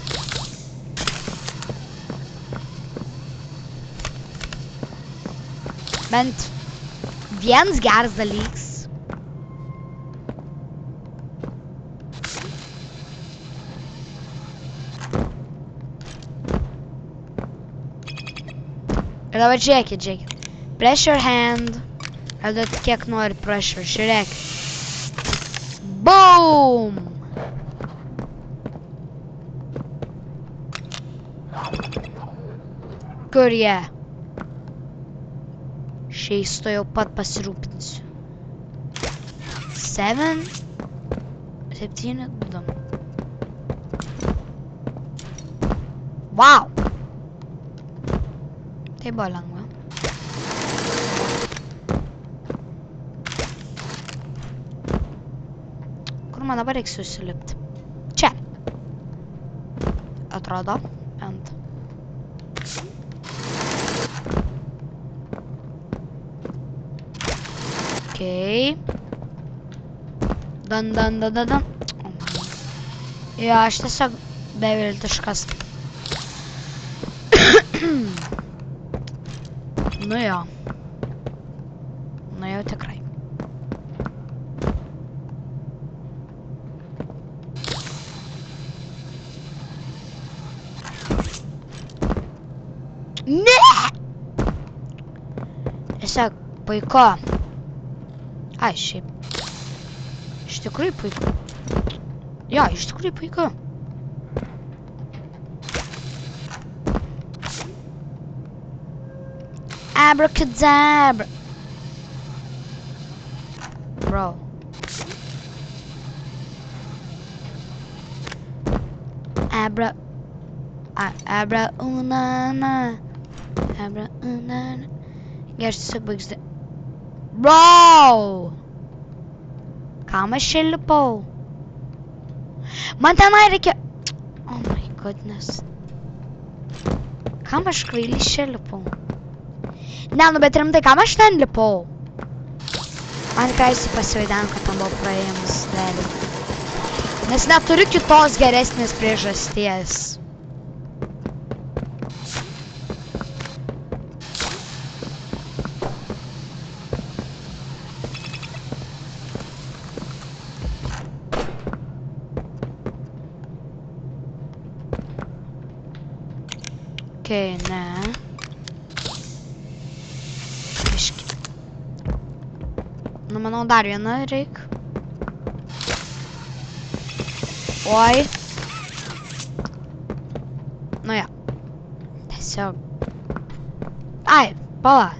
Bent vienas geras dalykas. Ir dabar žiūrėkit. Pressure hand. Ar duot kiek norit pressure, žiūrėkit. Boom! Kur jie? Šiais to jau pat pasirūpinsiu. 7, 7, 2. Wow! Tai buvo lengva. Kur man dabar reiks susilipti? Čia. Atrodo. Bent. Okei. Dan. Jo, aš tiesiog beviltiškas. Nu jo. Nu jau tikrai. Ne! Tiesiog puiku. Ai, šiaip. Iš tikrųjų puiku. Jo, iš tikrųjų puiku. Abracadabra. Bro. Abra unana. Abra unana. Gerçi tiesiog baigs. Bro! Kam aš čia lipau? Man tenai reikia... Oh my goodness. Kam aš kvailys čia lipau? Ne, nu bet rimtai, kam aš ten lipau? Man tikriausiai pasivaideno, kad tam buvo praėjimas realiai. Nes neturiu kitos geresnės priežasties. Okei, ne. Nu, manau, dar vieną reik. Oi. Nu, ja. Tiesiog. Ai, pala.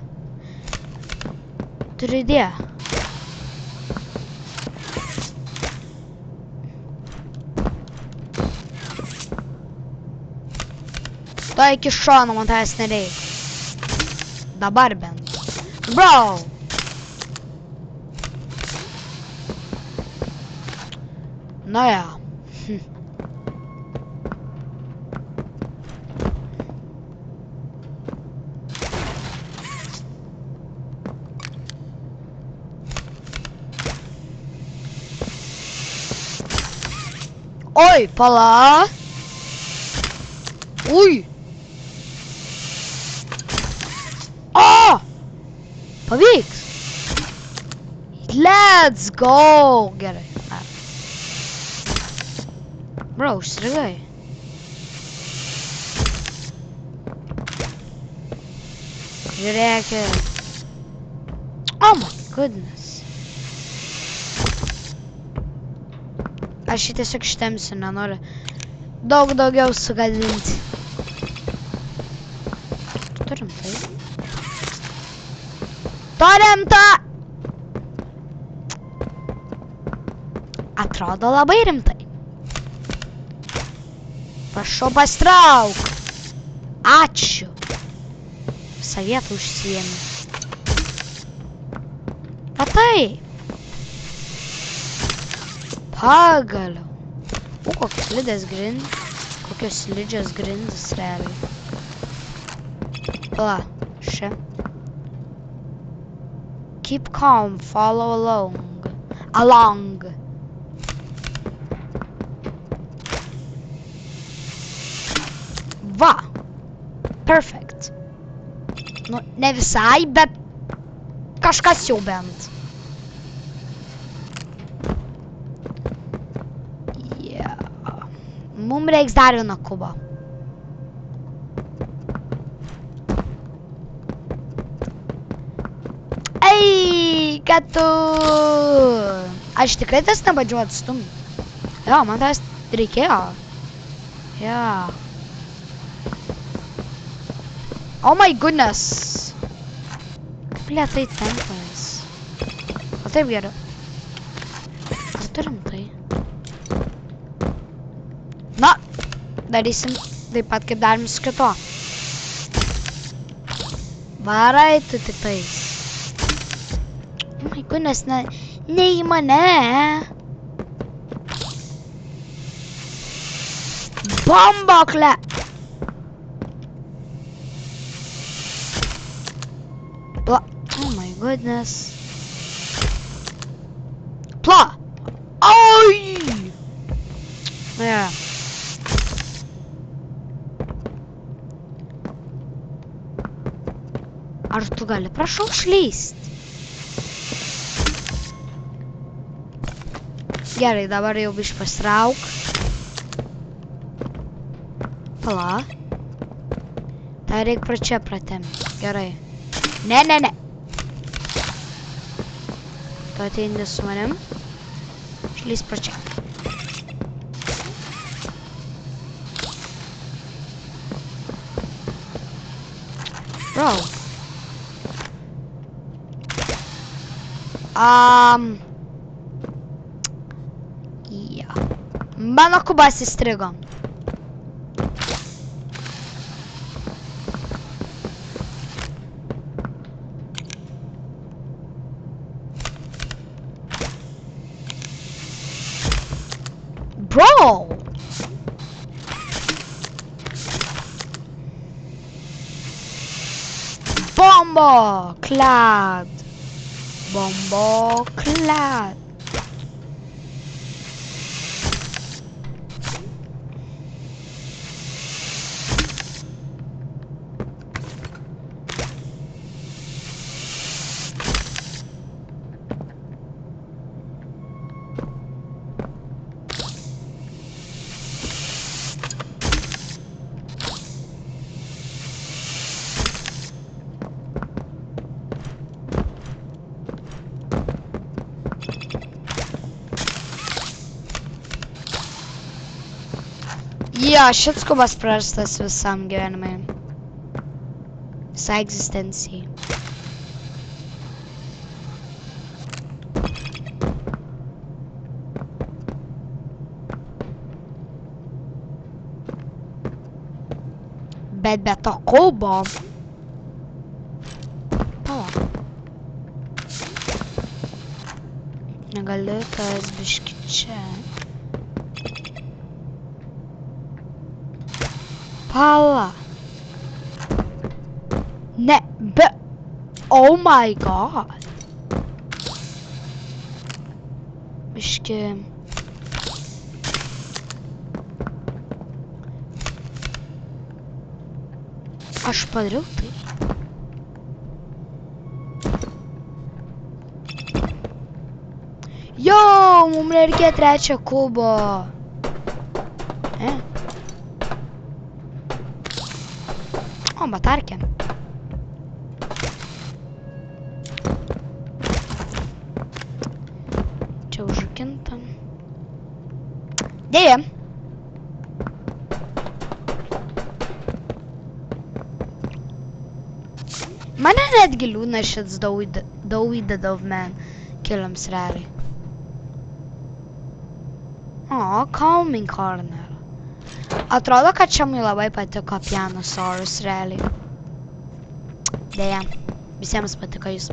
Turiu idėją. To iki šono man tavęs nereik. Dabar bent. Bro! Nu ja. Oi, pala. Ui. O! Pavyks. Let's go. Gerai. Bro, užstrigai. Žiūrėkit. Oh my goodness. Aš šį tiesiog ištempsiu, nenoriu daug daugiau sugadinti. Turim tai. Turim tą! Atrodo labai rimtai. Prašau pastrauk. Ačiū. Visą vietą užsiėmė. O taip. Pagaliau. O, kokios slidės grindys. Kokios slidžios grindys realiai. Pala, še. Keep calm, follow along. Along. Va. Perfect. Nu, ne visai, bet kažkas jau bent. Mums reiks dar vieną kubą. Ei, kad tu... Aš tikrai tas nebandžiau atstumti. Jo, man tas reikėjo. Jo. Oh my goodness. Kaip lėtai tempas. O taip gerai. Ar turim tai? Na, darysim taip pat kaip darim su kito. Varai tu tik tais. Oh my goodness, ne į mane. Bombokle. Oh my goodness. Pla. Oi. Yeah. Ar tu gali, prašau, šlyst? Gerai, dabar jau biškį pasitrauk. Pala. Tai reik pra čia pratempti. Gerai. Ne, ne, ne. Tu ateini su manim. Šlyst pra čia. Bro. Ja. Mano kubas įstrigo. Bro! Bombo! Klad! Bombo klad. Jo, šits kubas prarastas visam gyvenimui. Visai egzistencijai. Bet be to kubo... Pala. Negaliu tas biški čia. Pala. Ne, be... Oh my god. Biški... Aš padariau tai. Jo, mums reikia 3 kubo. O, batarkė. Čia užrakinta. Dėja. Mane netgi liūdna šits David man killams realiai. O, calming corner. Atrodo, kad čia man labai patiko Pianosaurus realiai. Dėja, visiems patiko jis.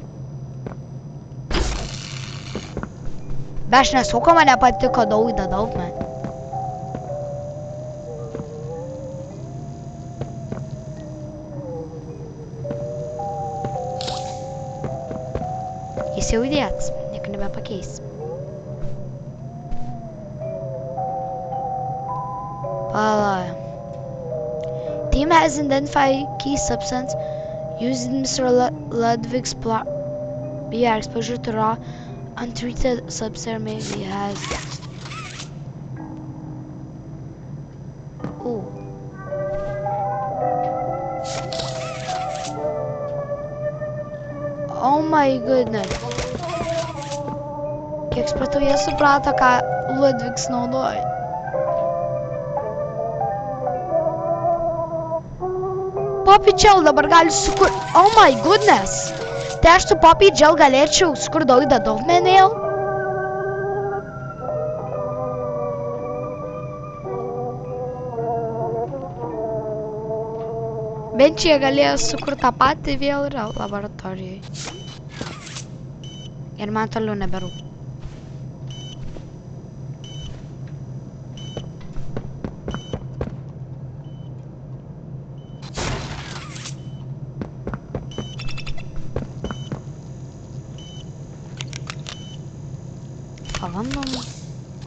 Bet aš nesakau, kad mane patiko David man. Jis jau įdėtas, nieko nebepakeis. Pala. Team has identified key substance used in Mr. Ludwig's exposure to raw, untreated substance maybe has. Oh. Oh my goodness. Kiek supratau, jie suprato, ką Ludwigs naudoja. Poppy Gel dabar gali sukurti. Oh my goodness. Tai aš su Poppy Gel galėčiau sukurti Davidą Dovmenėl. Bent čia galėjo sukurti tą patį vėl ir laboratorijai. Ir man toliau neberu. Pabandom.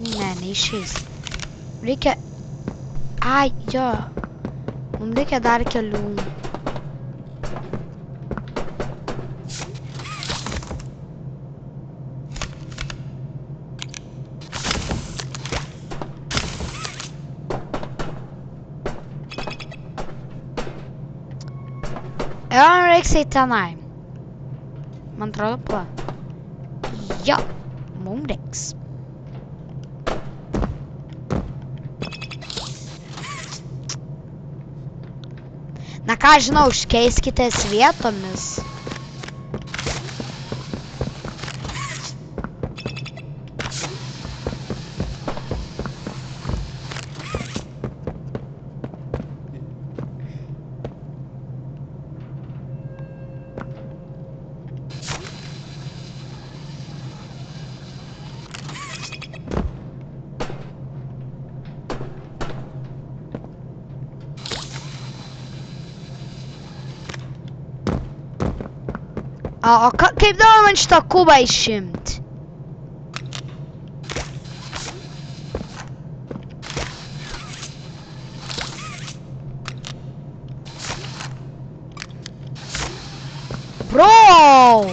Ne, neišeis. Reikia... Ai, jo. Mums reikia dar kelių. Ir man reiks eiti tenai. Man atrodo, pa. Jo. Mums reiks. Na ką žinau, iškeiskitės vietomis. O kaip dabar man šitą kubą išimti? Bro!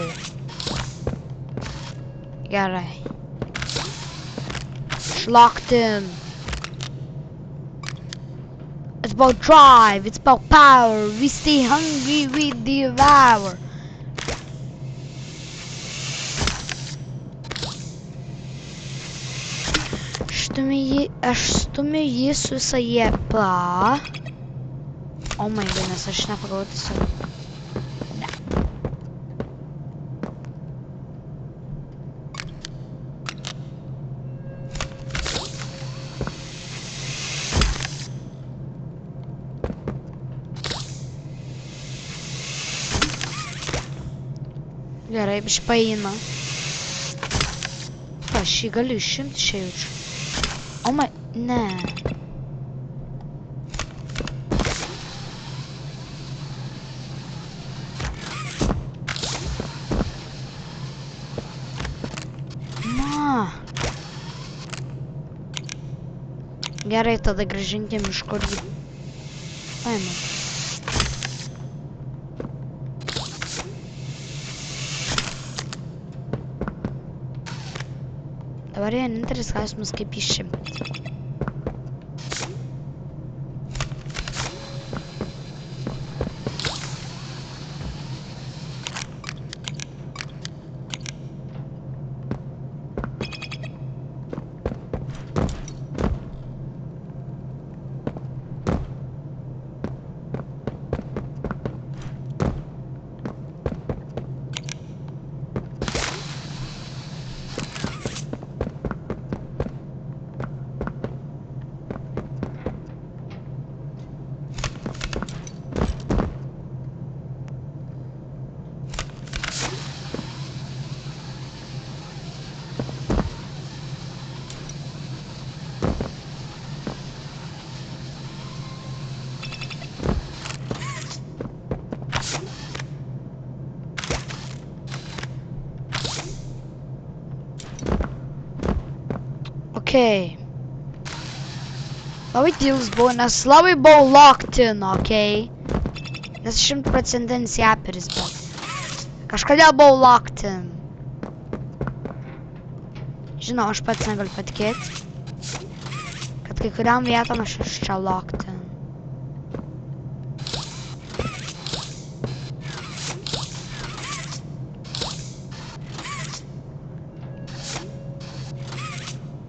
Gerai. Šlaktim. It's about drive, it's about power. We stay hungry, we devour. Aš stumiu jį su visa jėga. Oh my goodness, aš nepagavau tiesiog. Ne. Gerai, biškai paeina. Aš jį galiu išimti, čia jaučiu. Oh my... Ne. Na. Gerai, tada grąžinkim iš kur jį. Paimam. Dabar vienintelis klausimas, kaip išimti. Okei. Labai tyls buvo, nes labai buvau locked in, okei. Nes 100% japeris, bet kažkodėl buvau locked in. Žinau, aš pats negaliu patikėti, kad kai kuriam vietom aš čia locked in.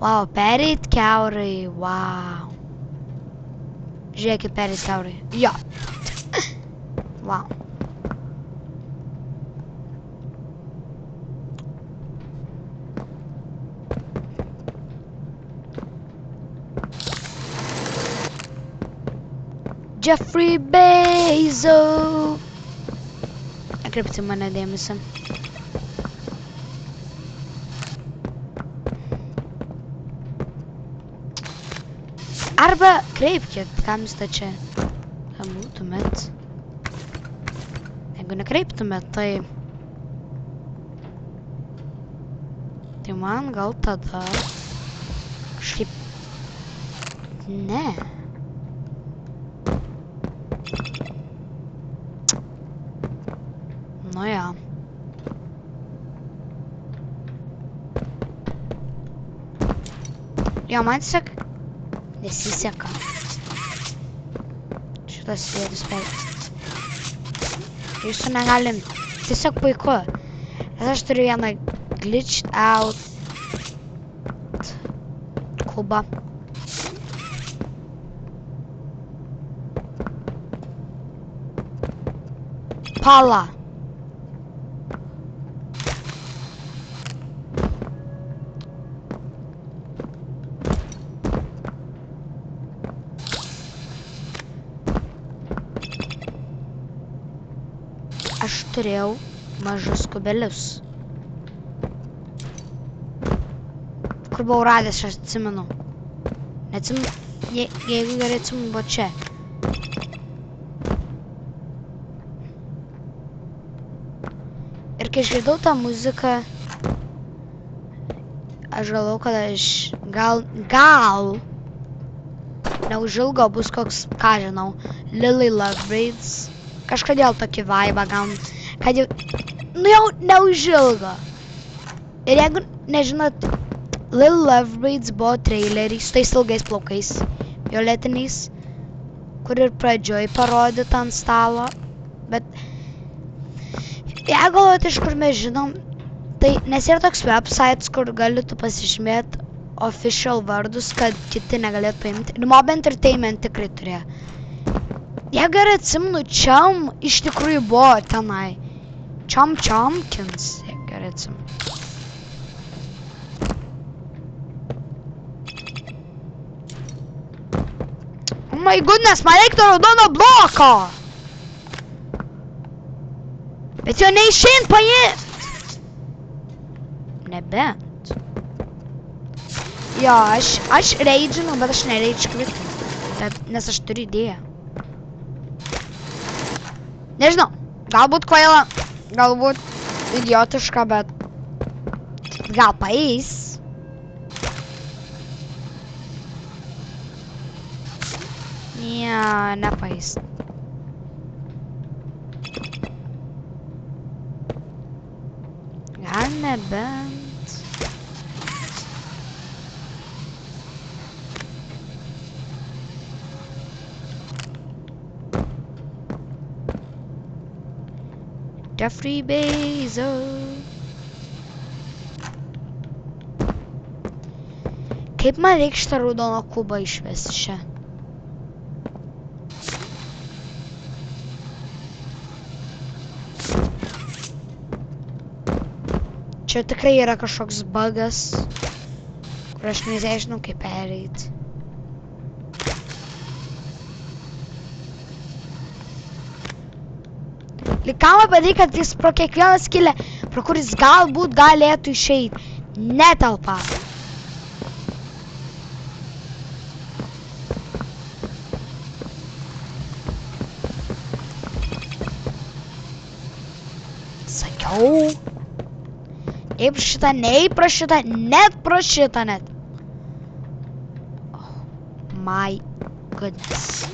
Wow, pereit kiaurai, wow. Žiūrėkit, pereit kiaurai. Jo. Wow. Jeffrey Bezos. Nekreipti mane dėmesį. Arba kreipkit, kam jūs čia būtumėt. Jeigu nekreiptumėt, tai man gal tada kažkaip ne. Nu jo. Jo, man tiesiog nesiseka. Šitas vietus perėti. Jūsų negalim. Tiesiog puiku. Nes aš turiu vieną glitched out kubą. Pala. Aš turėjau mažus kubelius. Kur buvau radęs, aš atsimenu. Neatsimenu, jeigu gerai atsimenu, buvo čia. Ir kai išgirdau tą muziką, aš galvau, kad aš gal neužilgo bus koks, ką žinau, Lily Lovebreeds. Kažkodėl tokį vaibą gaun, kad jau, nu jau neužilgo. Ir jeigu nežinot, Lily Lovebreeds buvo trailerį su tais ilgais plaukais, violetiniais, kur ir pradžioj parodyta ant stalo, bet jeigu galvojat, iš kur mes žinom, tai nes yra toks websites, kur gali tu pasižymėt official vardus, kad kiti negalėtų paimti. Ir Mob Entertainment tikrai turėjo. Jeigu gerai atsimenu, Chum iš tikrųjų buvo tenai. Chumkins, jeigu gerai atsimenu. Oh my goodness, man reiktų raudono bloko! Bet jo neišein paimt! Nebent. Jo, aš raidžinu, bet aš nereidž kvitinu. Nes aš turiu idėją. Nežinau, galbūt kvaila, galbūt idiotiška, bet gal paeis. Ne, nepaeis. Gal nebent. Jeffrey Bezos. Kaip man reikia šitą raudoną kubą išvesti čia? Čia tikrai yra kažkoks bugas, kur aš nežinau kaip pereit. Lyg kam apie tai, kad jis pro kiekvieną skylę, pro kuris galbūt galėtų išeiti, netelpa. Sakiau. Eip šitą, neip pro šitą, net pro šitą net. Oh my goodness.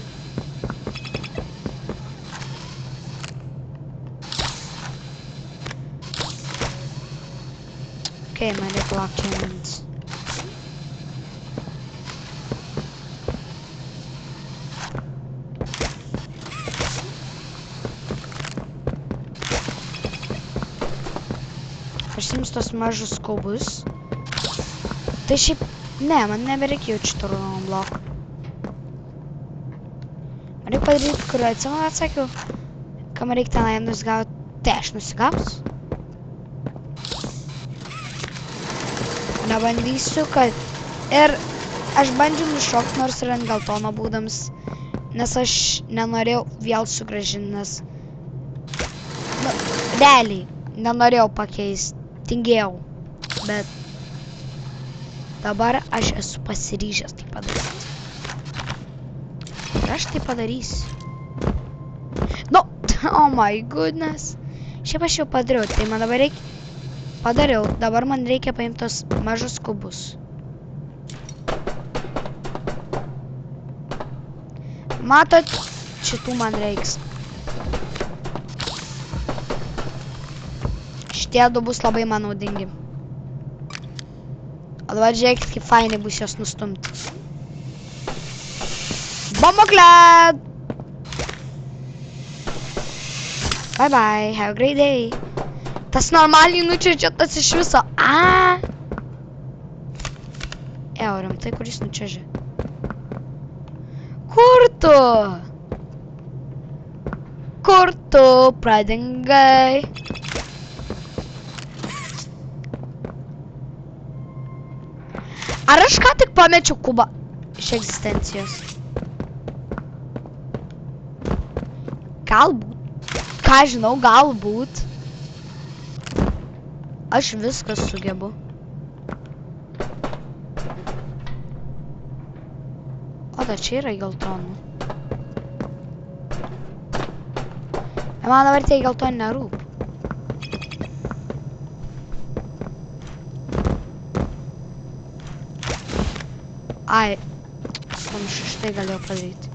Okay, man reikia laukti minutes. Aš sims tos mažus kubus. Tai šiaip, ne, man nebereikėjo šito raudono bloko. Man reikia padaryti, kur atsimenu atsakiau, ką man reikia tenai nusigauti. Tai aš nusigausiu. Nebandysiu, kad ir aš bandžiau nušokti, nors ir ant geltono būdams, nes aš nenorėjau vėl sugrąžinti, nes nu, realiai nenorėjau pakeisti, tingėjau, bet dabar aš esu pasiryžęs tai padaryti. Ir aš tai padarysiu. Nu, oh my goodness. Šiaip aš jau padariau, tai man dabar reikia. Padariau, dabar man reikia paimti tos mažus kubus. Matot, šitų man reiks. Šitie du bus labai man naudingi. O dabar žiūrėkit, kaip fainai bus jos nustumti. Bomboklet! Bye bye, have a great day. Tas normaliai nučiačia, tas iš viso. Rimtai, kur jis nučiačia? Kur tu? Kur tu pradingai? Ar aš ką tik pamečiau kubą iš egzistencijos? Galbūt. Ką žinau, galbūt. Aš viskas sugebu. O, da čia yra geltonų. Man dabar tie geltoni nerūp. Ai, panašu štai galėjau padaryti.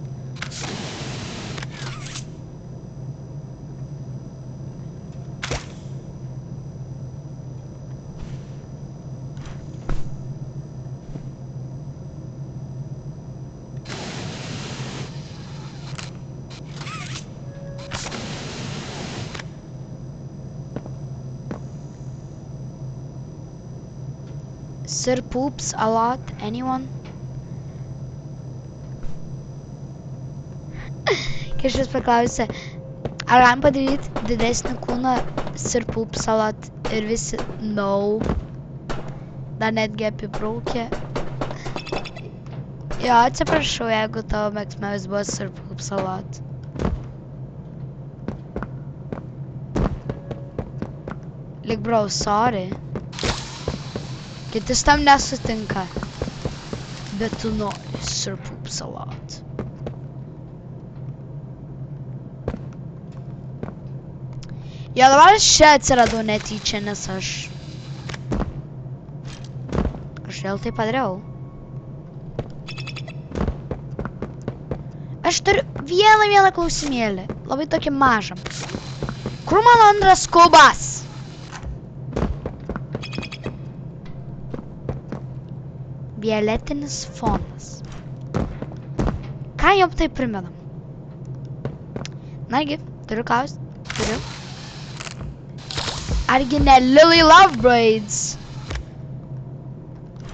Sir poops a lot, anyone? Kažkas paklausė, ar galim padaryti didesnį kūną Sir poops a lot ir visi no. Dar netgi apibraukė. Jo, atsiprašau, jeigu tavo mėgstamiausias buvo Sir poops a lot. Like bro, sorry. Kitis tam nesutinka. Bet tu nori Sir poops a lot. Jo, dabar aš čia atsiradau netyčia, nes aš vėl tai padariau. Aš turiu vieną klausimėlį. Labai tokį mažą. Kur mano antras kubas? Violetinis fonas. Ką jom tai primena? Nagi, turiu klausti. Turiu. Argi ne Lily Love Braids.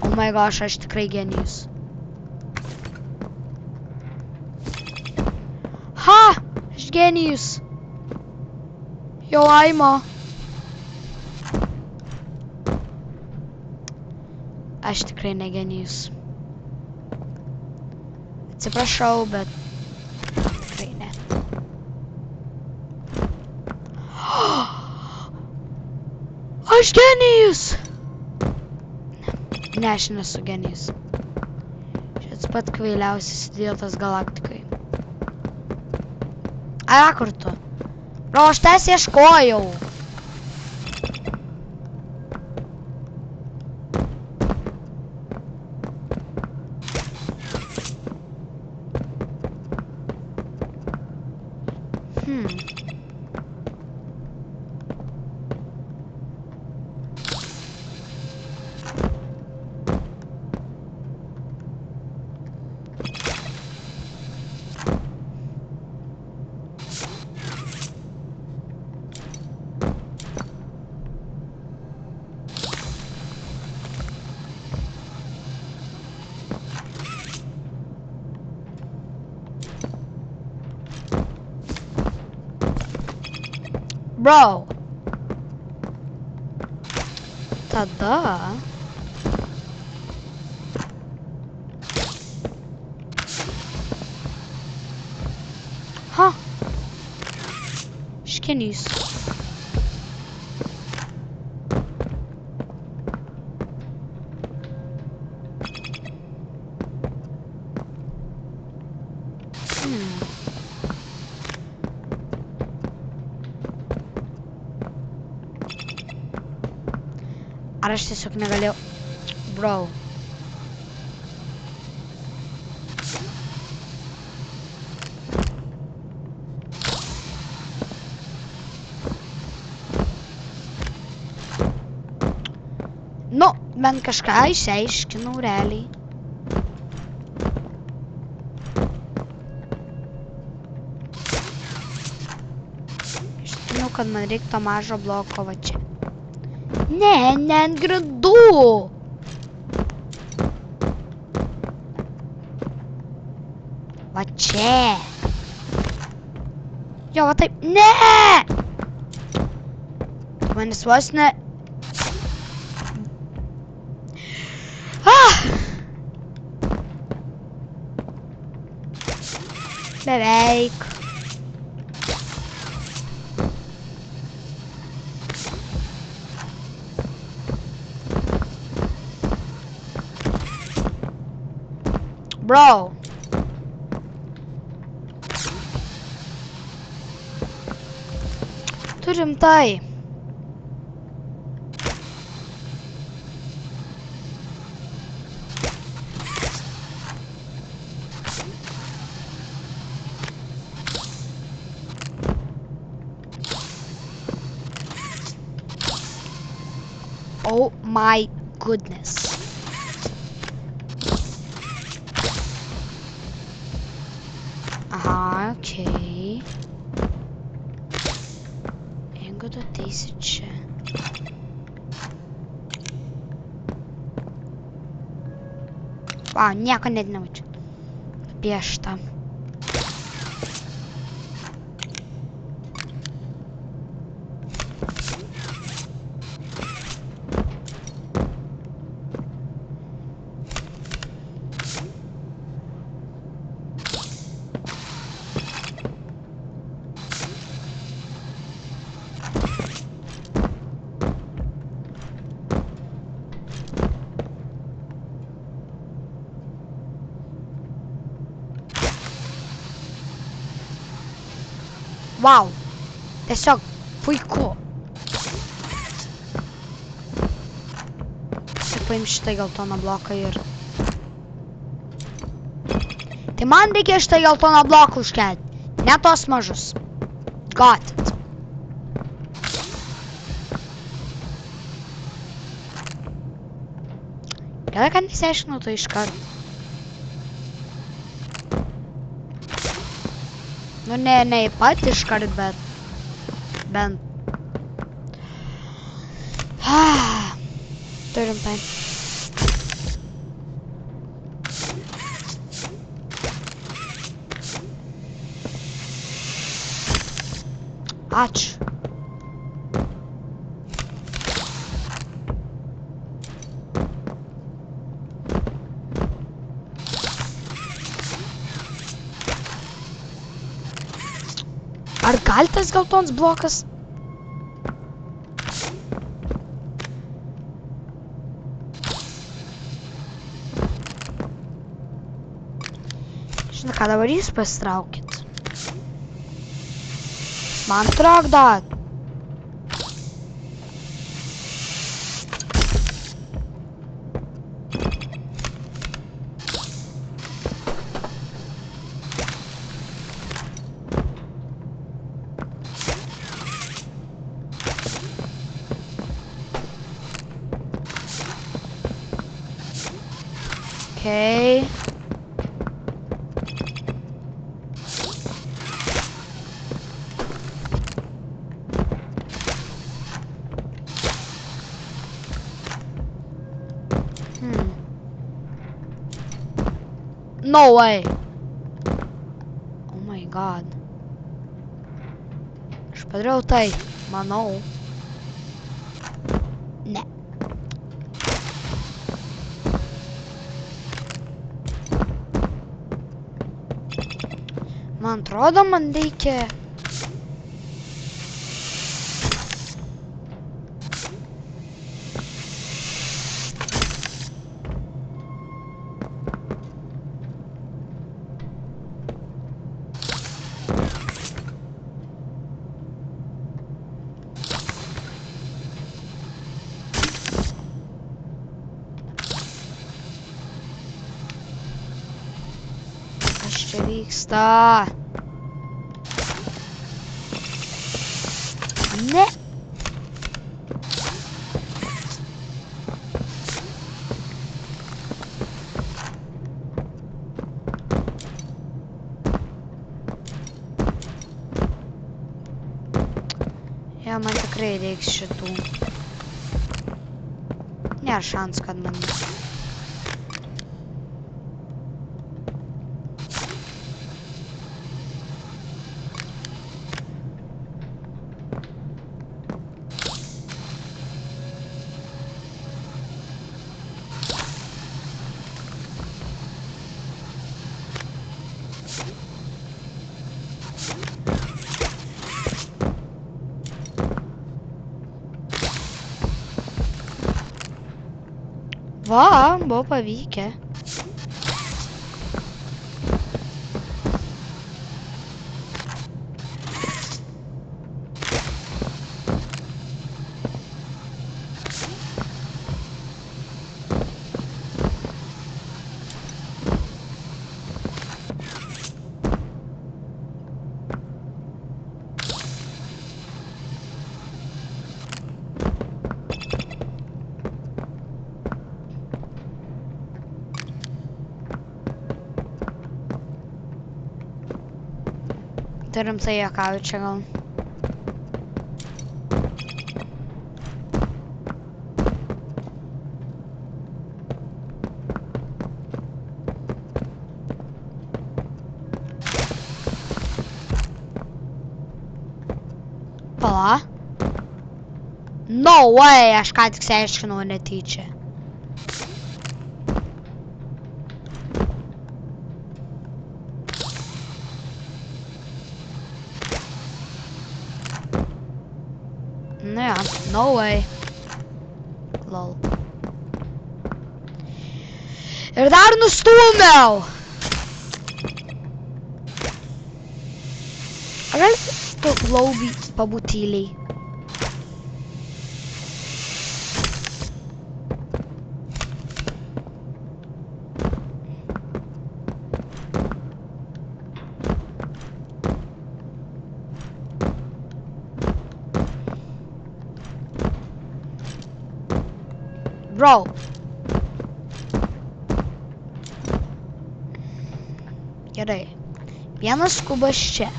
Oh my gosh, aš tikrai genijus. Ha! Aš genijus. Jo Aimo. Aš tikrai ne genijus. Atsiprašau, bet tikrai ne. Aš genijus! Ne, aš nesu genijus. Šis pat kvailiausias idiotas galaktikai. A, kur tu? Bro, aš tas ieškojau. Bro. Tada. Ha. Škenys. Ar aš tiesiog negalėjau... Bro. Nu, bent kažką išsiaiškinau realiai. Žinau, kad man reikia to mažo bloko va čia. Ne, ne ant grindų. Va čia. Jo, va taip. Ne! Manis vos ne... Beveik. Bro. Tu rimtai. Oh my goodness. Aha, okei. Jeigu tu ateisi čia. Vau, nieko net nemačiau. Piešta. Vau, tiesiog puiku. Paim šitą geltoną bloką ir... Tai man reikia šitą geltoną bloką užkelti, ne tos mažus. Got it. Gerai, kad nesiaiškinau to iš karto. Nu, ne pat iškart, bet bent. Turim tai. Ačiū. Ar gali tas geltons blokas? Žinai, ką dabar jūs pasitraukit? Man trukdot. Okay. No way. Oh my god. Aš padariau tai, manau. Ne. Man atrodo, man reikia... Kas čia vyksta? Ne. Ja, man tikrai reiks šitų. Nėra šansų, kad man... Va, buvo pavykę. Turim tai juokauju čia gal. Pala. No way, aš ką tik aiškinau netyčia. Ne, no way. Lol. Ir dar nustūmiau. Ar gali tu laubi pabūt tyliai? Bro. Gerai. Vienas kubas čia.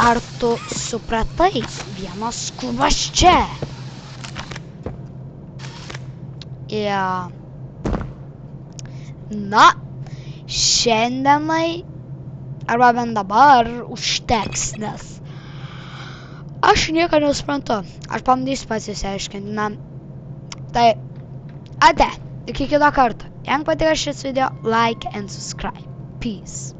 Ar tu supratai? Vienas kubas čia. Ja. Na, šiandienai, arba bent dabar, užteks, nes aš nieko nesuprantu. Aš pabandysiu pats išsiaiškinti. Na, tai, ate, iki kito karto. Jeigu patiko šis video, like and subscribe. Peace.